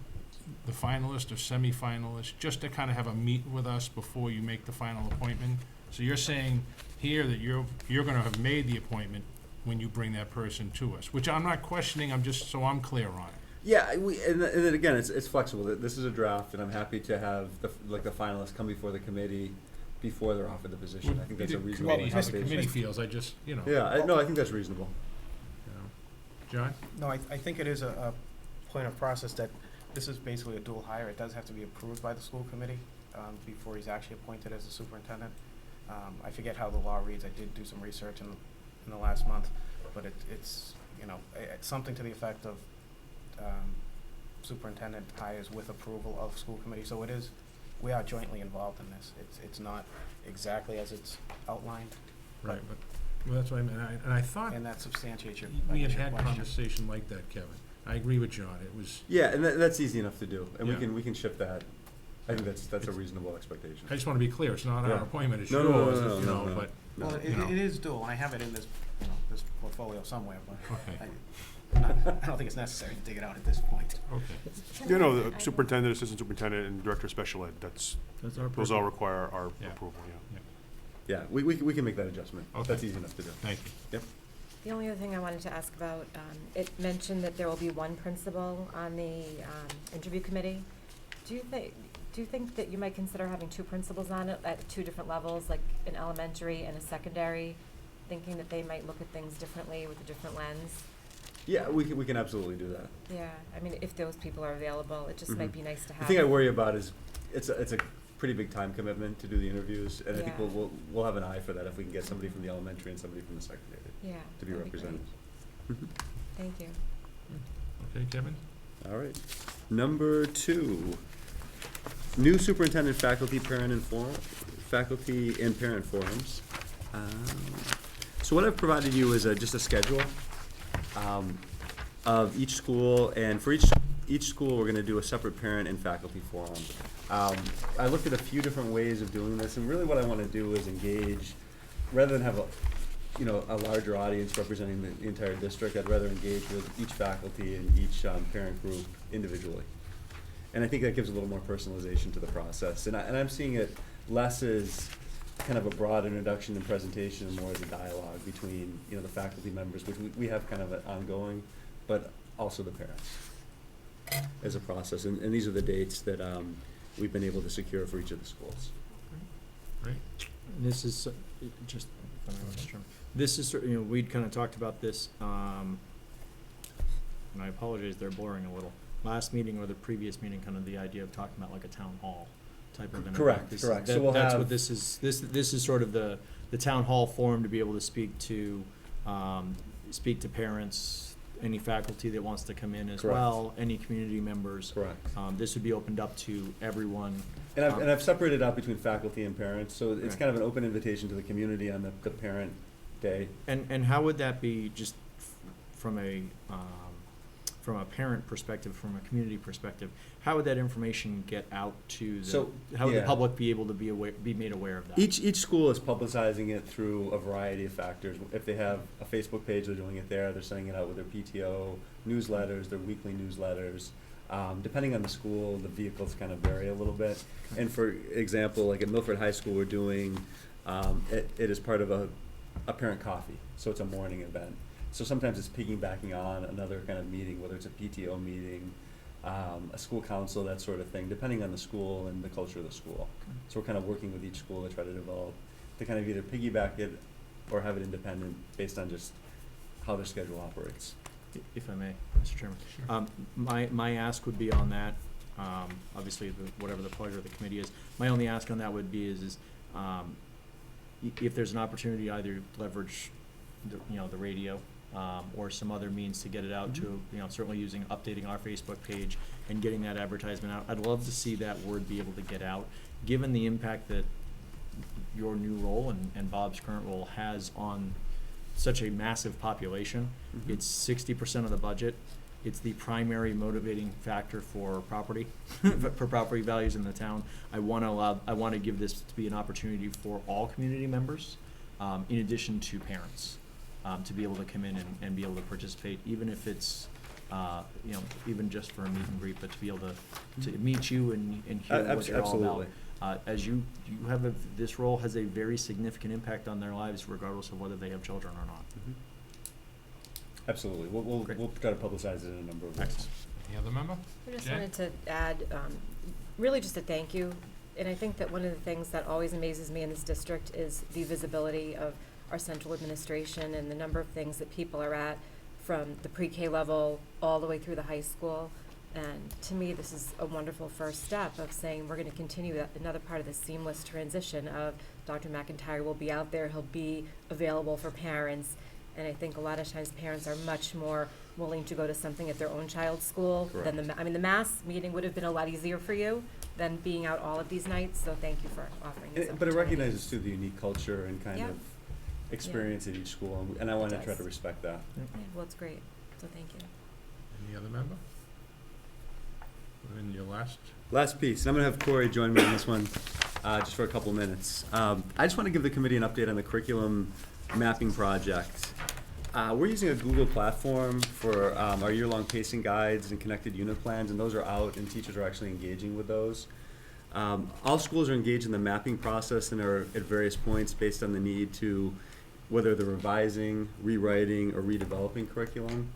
the finalist or semi-finalist, just to kind of have a meet with us before you make the final appointment? So you're saying here that you're gonna have made the appointment when you bring that person to us, which I'm not questioning, I'm just, so I'm clear on it. Yeah, and then again, it's flexible. This is a draft, and I'm happy to have the finalists come before the committee before they're offered the position. I think that's a reasonable Committee, how the committee expectation. feels, I just, Yeah, I think that's reasonable. John? No, I think it is a point of process that this is basically a dual hire. It does have to be approved by the school committee before he's actually appointed as the superintendent. I forget how the law reads. I did do some research in the last month, but it's something to the effect of superintendent hires with approval of school committee. So we are jointly involved in this. It's not exactly as it's outlined, Right, but, well, that's what I meant, and I thought and that substantiates your we had your had question. conversation like that, Kevin. I agree with John, it was, Yeah, and that's easy enough to do, and Yeah. we can ship that. I think that's a reasonable expectation. I just wanna be clear, it's not our Yeah. appointment, it's No, no, no, yours, no, no, no. but, No. Well, you know. it is dual, and I have it in this portfolio somewhere, but okay, I don't think it's necessary to dig it out at this point. okay. The superintendent, assistant superintendent, and director of special ed, That's our those all require our Yeah. approval, yeah. Yeah, we can make that adjustment. Okay. That's easy enough to do. Thank you. The only other thing I wanted to ask about, it mentioned that there will be one principal on the interview committee. Do you think that you might consider having two principals on it at two different levels, like an elementary and a secondary, thinking that they might look at things differently with a different lens? Yeah, we can absolutely do that. Yeah, I mean, if those people are available, it just might Mhm. be nice to The have. thing I worry about is it's a pretty big time commitment to do the interviews, and I think Yeah. we'll have an eye for that if we can get somebody from the elementary and somebody from the secondary Yeah. to be that'd great. represented. Thank you. Okay, Kevin? All right. Number 2, new superintendent faculty and parent forums. So what I've provided you is just a schedule of each school, and for each school, we're gonna do a separate parent and faculty forum. I looked at a few different ways of doing this, and really what I wanna do is engage, rather than have a larger audience representing the entire district, I'd rather engage with each faculty and each parent group individually. And I think that gives a little more personalization to the process. And I'm seeing it less as kind of a broad introduction and presentation and more as a dialogue between, the faculty members, which we have kind of an ongoing, but also the parents as a process. And these are the dates that we've been able to secure for each of the schools. This is, just, if I may, Mr. Chairman, this is, we'd kind of talked about this, and I apologize, they're blurring a little. Last meeting or the previous meeting, kind of the idea of talking about like a town hall type of an event. Correct, This correct. is- So we'll That's have- what this is, this is sort of the town hall forum to be able to speak to parents, any faculty that wants to come in as Correct. well, any community members. Correct. This would be opened up to everyone. And I've separated out between faculty and parents, so it's Right. kind of an open invitation to the community on the parent day. And how would that be, just from a parent perspective, from a community perspective, how would that information get out to So, how would the yeah. public be able to be made aware of that? Each school is publicizing it through a variety of factors. If they have a Facebook page, they're doing it there. They're sending it out with their PTO newsletters, their weekly newsletters. Depending on the school, the vehicles kind of vary a little bit. And for example, like at Milford High School, we're doing, it is part of a parent coffee, so it's a morning event. So sometimes it's piggybacking on another kind of meeting, whether it's a PTO meeting, a school council, that sort of thing, depending on the school and the culture of the school. So we're kind of working with each school to try to develop, to kind of either piggyback it or have it independent based on just how their schedule operates. If I may, Mr. Chairman. My ask would be on that, obviously, whatever the pleasure of the committee is. My only ask on that would be is if there's an opportunity to either leverage the radio, or some other means to get it out to, certainly updating our Facebook page and getting that advertisement out. I'd love to see that word be able to get out, given the impact that your new role and Bob's current role has on such a massive population. Mhm. It's 60% of the budget. It's the primary motivating factor for property, for property values in the town. I want to give this to be an opportunity for all community members, in addition to parents, to be able to come in and be able to participate, even if it's, even just for a meet and greet, but to be able to meet you and hear what you're all about. Absolutely. As you have this role has a very significant impact on their lives, regardless of whether they have children or not. Mhm. Absolutely. We'll Great. try to publicize it in a number of ways. Excellent. Any other member? I just Jen? wanted to add, really just a thank you. And I think that one of the things that always amazes me in this district is the visibility of our central administration and the number of things that people are at, from the pre-K level all the way through the high school. And to me, this is a wonderful first step of saying we're going to continue another part of the seamless transition of Dr. McIntyre will be out there, he'll be available for parents. And I think a lot of times parents are much more willing to go to something at their own child's school than the mass meeting would have been a lot easier for you than being out all of these nights. So thank you for offering this But it opportunity. recognizes too the unique culture and kind Yeah. of experience at each school, and I want to try does. to respect that. Yeah, well, it's great. So thank you. Any other member? And your last? Last piece, and I'm going to have Corey join me on this one just for a couple minutes. I just want to give the committee an update on the curriculum mapping project. We're using a Google platform for our year-long pacing guides and connected unit plans, and those are out, and teachers are actually engaging with those. All schools are engaged in the mapping process and are at various points based on the need to, whether they're revising, rewriting, or redeveloping curriculum.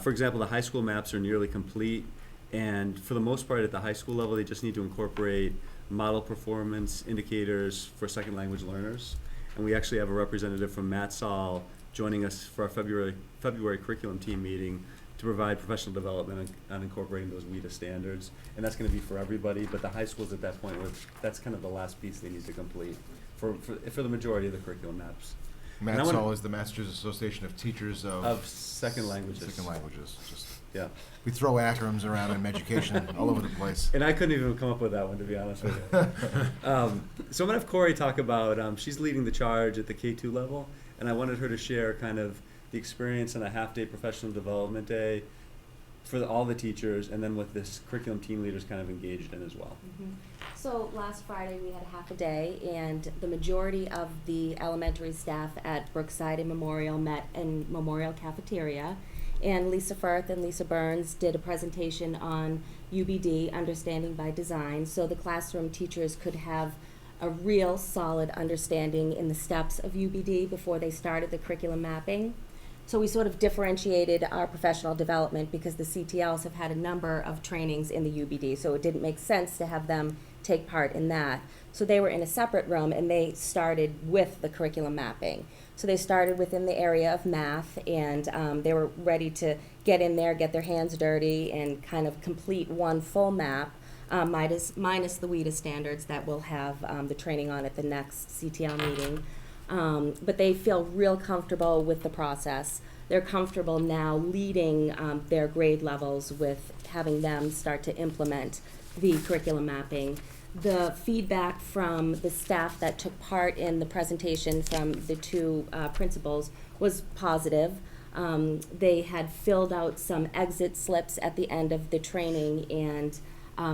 For example, the high school maps are nearly complete, and for the most part at the high school level, they just need to incorporate model performance indicators for second language learners. And we actually have a representative from MatSol joining us for our February curriculum team meeting to provide professional development on incorporating those WIDA standards. And that's going to be for everybody, but the high schools at that point, that's kind of the last piece they need to complete for the majority of the curriculum maps. And I MatSol wanna- is the Masters Association of Teachers Of second languages. Second languages. Just, Yeah. we throw acronyms around in education all over the place. And I couldn't even come up with that one, to be honest with you. So I'm going to have Corey talk about, she's leading the charge at the K2 level, and I wanted her to share kind of the experience on a half-day professional development day for all the teachers, and then what this curriculum team leaders kind of engaged in as well. So last Friday, we had half a day, and the majority of the elementary staff at Brookside and Memorial met in Memorial Cafeteria. And Lisa Firth and Lisa Burns did a presentation on UBD, Understanding by Design, so the classroom teachers could have a real solid understanding in the steps of UBD before they started the curriculum mapping. So we sort of differentiated our professional development because the CTLs have had a number of trainings in the UBD, so it didn't make sense to have them take part in that. So they were in a separate room and they started with the curriculum mapping. So they started within the area of math, and they were ready to get in there, get their hands dirty, and kind of complete one full map, minus the WIDA standards that we'll have the training on at the next CTL meeting. But they feel real comfortable with the process. They're comfortable now leading their grade levels with having them start to implement the curriculum mapping. The feedback from the staff that took part in the presentation from the two principals was positive. They had filled out some exit slips at the end of the training, and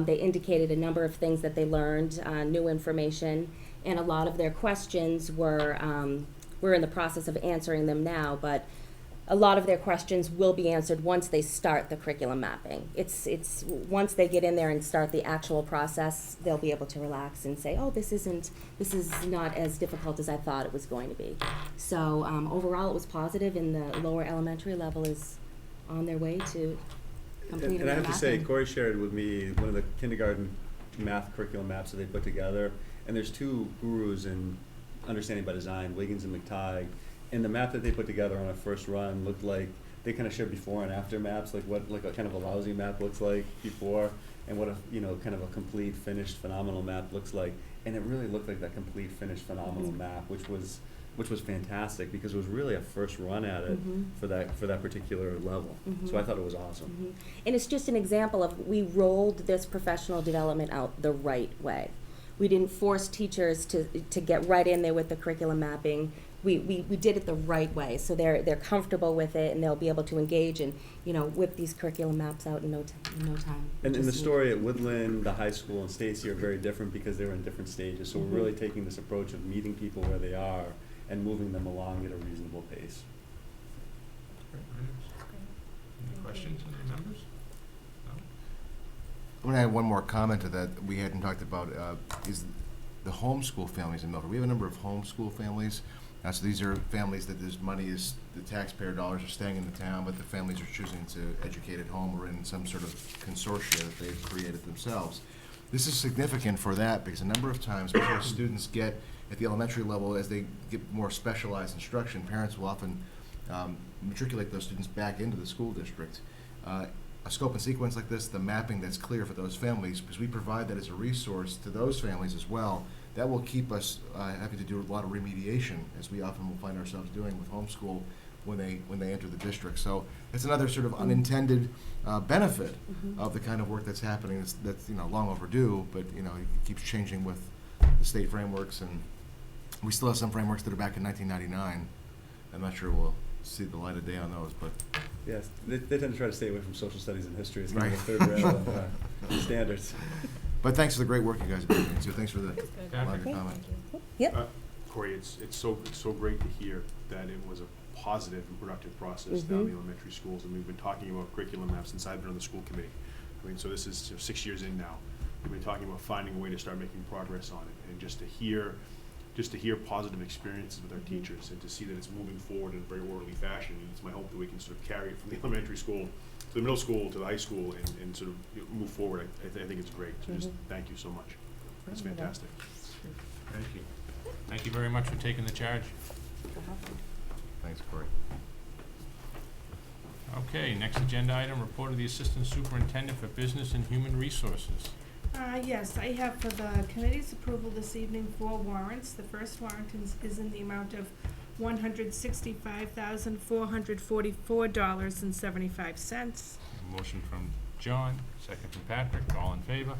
they indicated a number of things that they learned, new information, and a lot of their questions were, we're in the process of answering them now, but a lot of their questions will be answered once they start the curriculum mapping. It's once they get in there and start the actual process, they'll be able to relax and say, oh, this is not as difficult as I thought it was going to be. So overall, it was positive, and the lower elementary level is on their way to completing And I have to say, mapping. Corey shared with me one of the kindergarten math curriculum maps that they put together, and there's two gurus in understanding by design, Wiggins and McTighe. And the map that they put together on a first run looked like they kind of showed before and after maps, like what like a kind of a lousy map looks like before, and what a kind of a complete finished phenomenal map looks like. And it really looked like that complete finished phenomenal map, which was fantastic because it was really a first run at it for that particular level. So I thought it was awesome. And it's just an example of we rolled this professional development out the right way. We didn't force teachers to get right in there with the curriculum mapping. We did it the right way, so they're comfortable with it, and they'll be able to engage and whip these curriculum maps out in no time. And the story at Woodland, the high school, and Stacy are very different because they were in different stages. So we're really taking this approach of meeting people where they are and moving them along at a reasonable pace. Any questions, any members? No? I'm going to add one more comment to that we hadn't talked about, is the homeschool families in Milford. We have a number of homeschool families. So these are families that this money is, the taxpayer dollars are staying in the town, but the families are choosing to educate at home or in some sort of consortia that they've created themselves. This is significant for that because a number of times, especially as students get at the elementary level, as they get more specialized instruction, parents will often matriculate those students back into the school district. A scope and sequence like this, the mapping that's clear for those families, because we provide that as a resource to those families as well, that will keep us having to do a lot of remediation, as we often will find ourselves doing with homeschool when they enter the district. So it's another sort of unintended benefit of the kind of work that's happening. That's long overdue, but it keeps changing with the state frameworks, and we still have some frameworks that are back in 1999. I'm not sure we'll see the light of day on those, but Yes, they tend to try to stay away from social studies and history. It's kind Right. of the third rail of standards. but thanks for the great work you guys have been doing too. Thanks for the Patrick? lot of comment. Yep. Corey, it's so great to hear that it was a positive and productive process down the elementary schools, and we've been talking about curriculum maps since I've been on the school committee. I mean, so this is 6 years in now. We've been talking about finding a way to start making progress on it, and just to hear positive experiences with our teachers and to see that it's moving forward in a very orderly fashion. And it's my hope that we can sort of carry it from the elementary school to the middle school to the high school and sort of move forward. I think it's great. So just thank you so much. It's fantastic. Thank you. Thank you very much for taking the charge. Thanks, Corey. Okay, next agenda item, report of the Assistant Superintendent for Business and Human Resources. Yes, I have for the committee's approval this evening 4 warrants. The first warrant is in the amount of $165,444.75. Motion from John, second from Patrick, all in favor?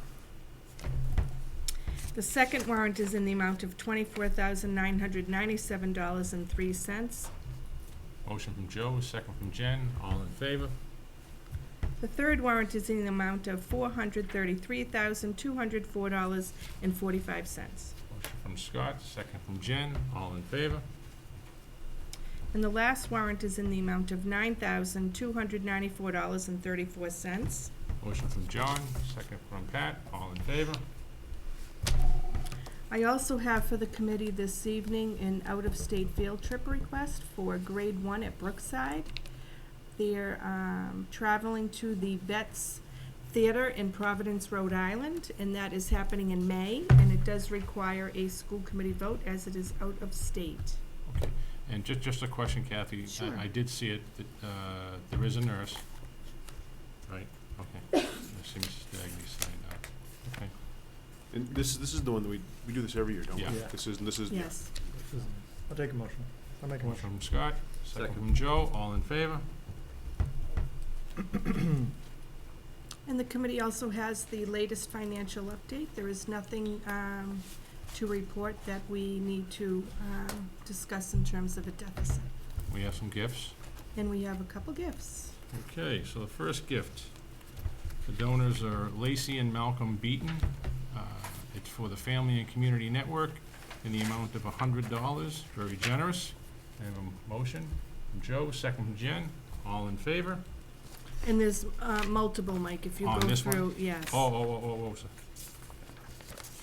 The second warrant is in the amount of $24,997.03. Motion from Joe, second from Jen, all in favor? The third warrant is in the amount of $433,204.45. Motion from Scott, second from Jen, all in favor? And the last warrant is in the amount of $9,294.34. Motion from John, second from Pat, all in favor? I also have for the committee this evening an out-of-state field trip request for grade 1 at Brookside. They're traveling to the Vets Theater in Providence, Rhode Island, and that is happening in May, and it does require a school committee vote as it is out of state. Okay, and just a question, Kathy. Sure. I did see it, that, there is a nurse, right? Okay. There seems Stagny signed up. Okay. And this is the one that we do this every year, don't we? Yeah. Yeah. This is, Yes. I'll take a motion. I'll make a Motion motion. from Scott, second Second. from Joe, all in favor? And the committee also has the latest financial update. There is nothing to report that we need to discuss in terms of a deficit. We have some gifts. And we have a couple gifts. Okay, so the first gift, the donors are Lacey and Malcolm Beaton. It's for the Family and Community Network in the amount of $100, very generous. I have a motion from Joe, second from Jen, all in favor? And there's multiple, Mike, if you On go this one? through, yes. Oh, so. Do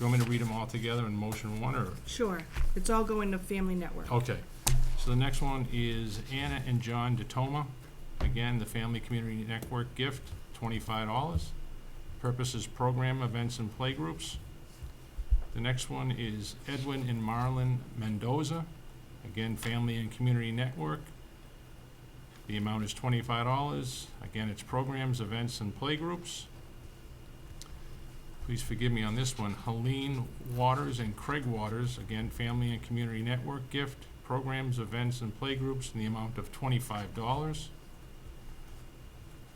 you want me to read them all together in motion one, or? Sure. It's all going to Family Network. Okay, so the next one is Anna and John DeToma. Again, the Family Community Network gift, $25. Purpose is program, events, and playgroups. The next one is Edwin and Marlon Mendoza. Again, Family and Community Network. The amount is $25. Again, it's programs, events, and playgroups. Please forgive me on this one. Helene Waters and Craig Waters, again, Family and Community Network gift, programs, events, and playgroups in the amount of $25.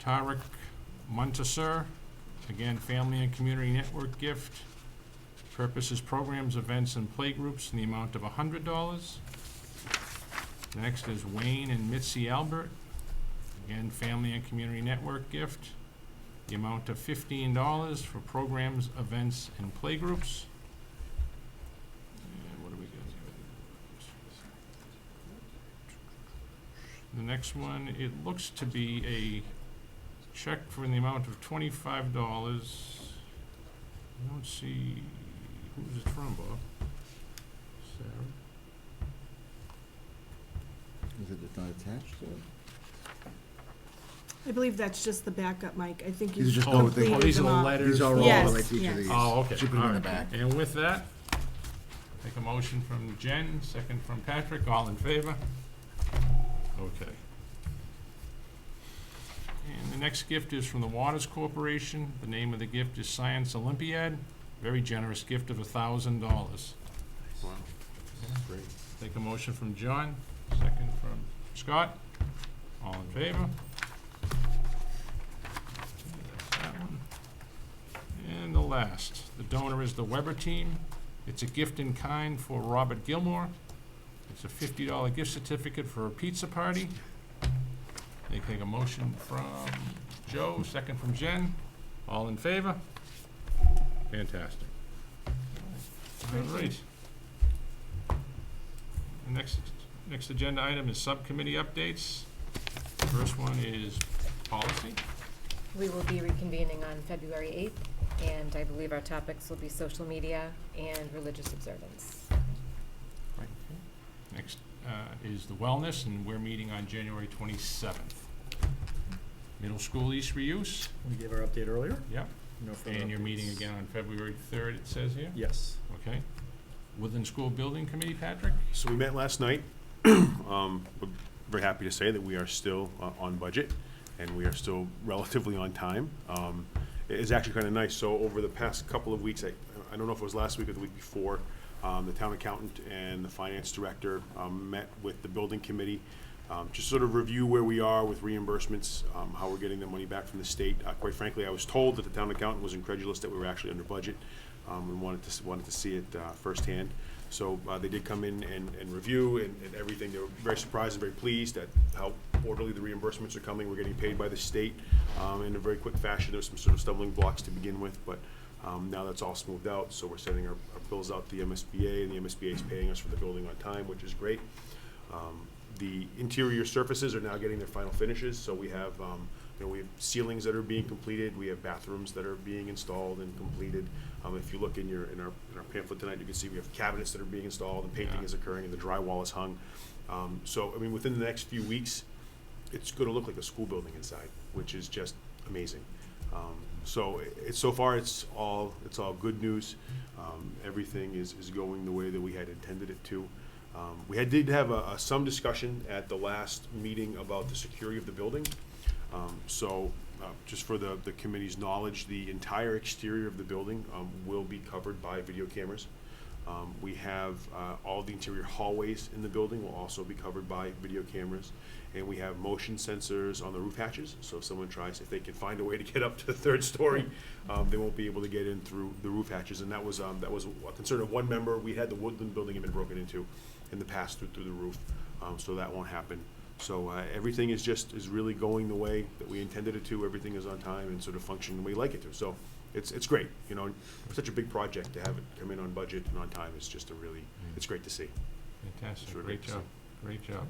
Tarek Muntasir, again, Family and Community Network gift, purpose is programs, events, and playgroups in the amount of $100. Next is Wayne and Mitzi Albert, again, Family and Community Network gift, the amount of $15 for programs, events, and playgroups. And what do we got here? The next one, it looks to be a check for the amount of $25. I don't see, who's it from, Bob? Sarah? Is it not attached to it? I believe that's just the backup, Mike. I think These are you just completed oh, these are them the all. letters. These are all Yes, like each yes. of these. Oh, okay. Should put them in All the right. back. And with that, take a motion from Jen, second from Patrick, all in favor? Okay. And the next gift is from the Waters Corporation. The name of the gift is Science Olympiad. Very generous gift of $1,000. Wow. Great. Take a motion from John, second from Scott. All in favor? That's that one. And the last, the donor is the Weber team. It's a gift in kind for Robert Gilmore. It's a $50 gift certificate for a pizza party. They take a motion from Joe, second from Jen. All in favor? Fantastic. All right. The next agenda item is subcommittee updates. First one is policy. We will be reconvening on February 8th, and I believe our topics will be social media and religious observance. Right. Next is the wellness, and we're meeting on January 27th. Middle school East reuse. We gave our update earlier. Yep. No further And you're meeting updates. again on February 3rd, it says here. Yes. Okay. Within School Building Committee, Patrick? So we met last night. We're very happy to say that we are still on budget, and we are still relatively on time. It's actually kind of nice. So over the past couple of weeks, I don't know if it was last week or the week before, the town accountant and the finance director met with the building committee, just sort of review where we are with reimbursements, how we're getting the money back from the state. Quite frankly, I was told that the town accountant was incredulous that we were actually under budget, and wanted to see it firsthand. So they did come in and review and everything. They were very surprised and very pleased at how orderly the reimbursements are coming. We're getting paid by the state in a very quick fashion. There was some sort of stumbling blocks to begin with, but now that's all smoothed out. So we're sending our bills out to the MSBA, and the MSBA is paying us for the building on time, which is great. The interior surfaces are now getting their final finishes, so we have we have ceilings that are being completed, we have bathrooms that are being installed and completed. If you look in our pamphlet tonight, you can see we have cabinets that are being installed, and painting Yeah. is occurring, and the drywall is hung. So, I mean, within the next few weeks, it's gonna look like a school building inside, which is just amazing. So so far, it's all good news. Everything is going the way that we had intended it to. We did have some discussion at the last meeting about the security of the building. Just for the committee's knowledge, the entire exterior of the building will be covered by video cameras. We have all the interior hallways in the building will also be covered by video cameras. And we have motion sensors on the roof hatches, so if someone tries, if they can find a way to get up to the third story, they won't be able to get in through the roof hatches. And that was a concern of one member. We had the Woodland building had been broken into in the past through the roof, so that won't happen. So everything is really going the way that we intended it to. Everything is on time and sort of functioning the way we like it to. So it's great, you know, such a big project to have it come in on budget and on time. It's just it's great to see. Fantastic, It's really great good to job, great job.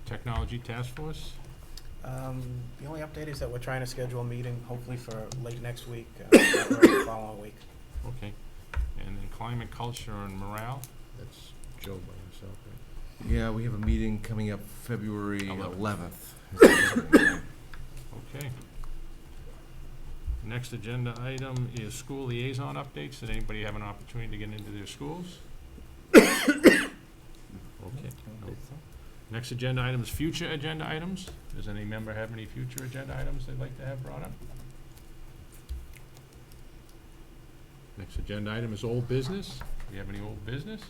Technology Task Force? The only update is that we're trying to schedule a meeting, hopefully for late next week, or the following week. Okay. And then Climate, Culture, and Morale? That's Joe by himself, right? Yeah, we have a meeting coming up February 11th. 11th. Okay. Next agenda item is school liaison updates. Did anybody have an opportunity to get into their schools? Okay. No. Next agenda item is future agenda items. Does any member have any future agenda items they'd like to have brought up? Next agenda item is old business. Do you have any old business?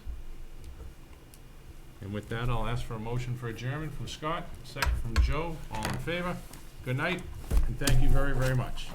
And with that, I'll ask for a motion for adjournment from Scott, second from Joe. All in favor? Good night, and thank you very, very much.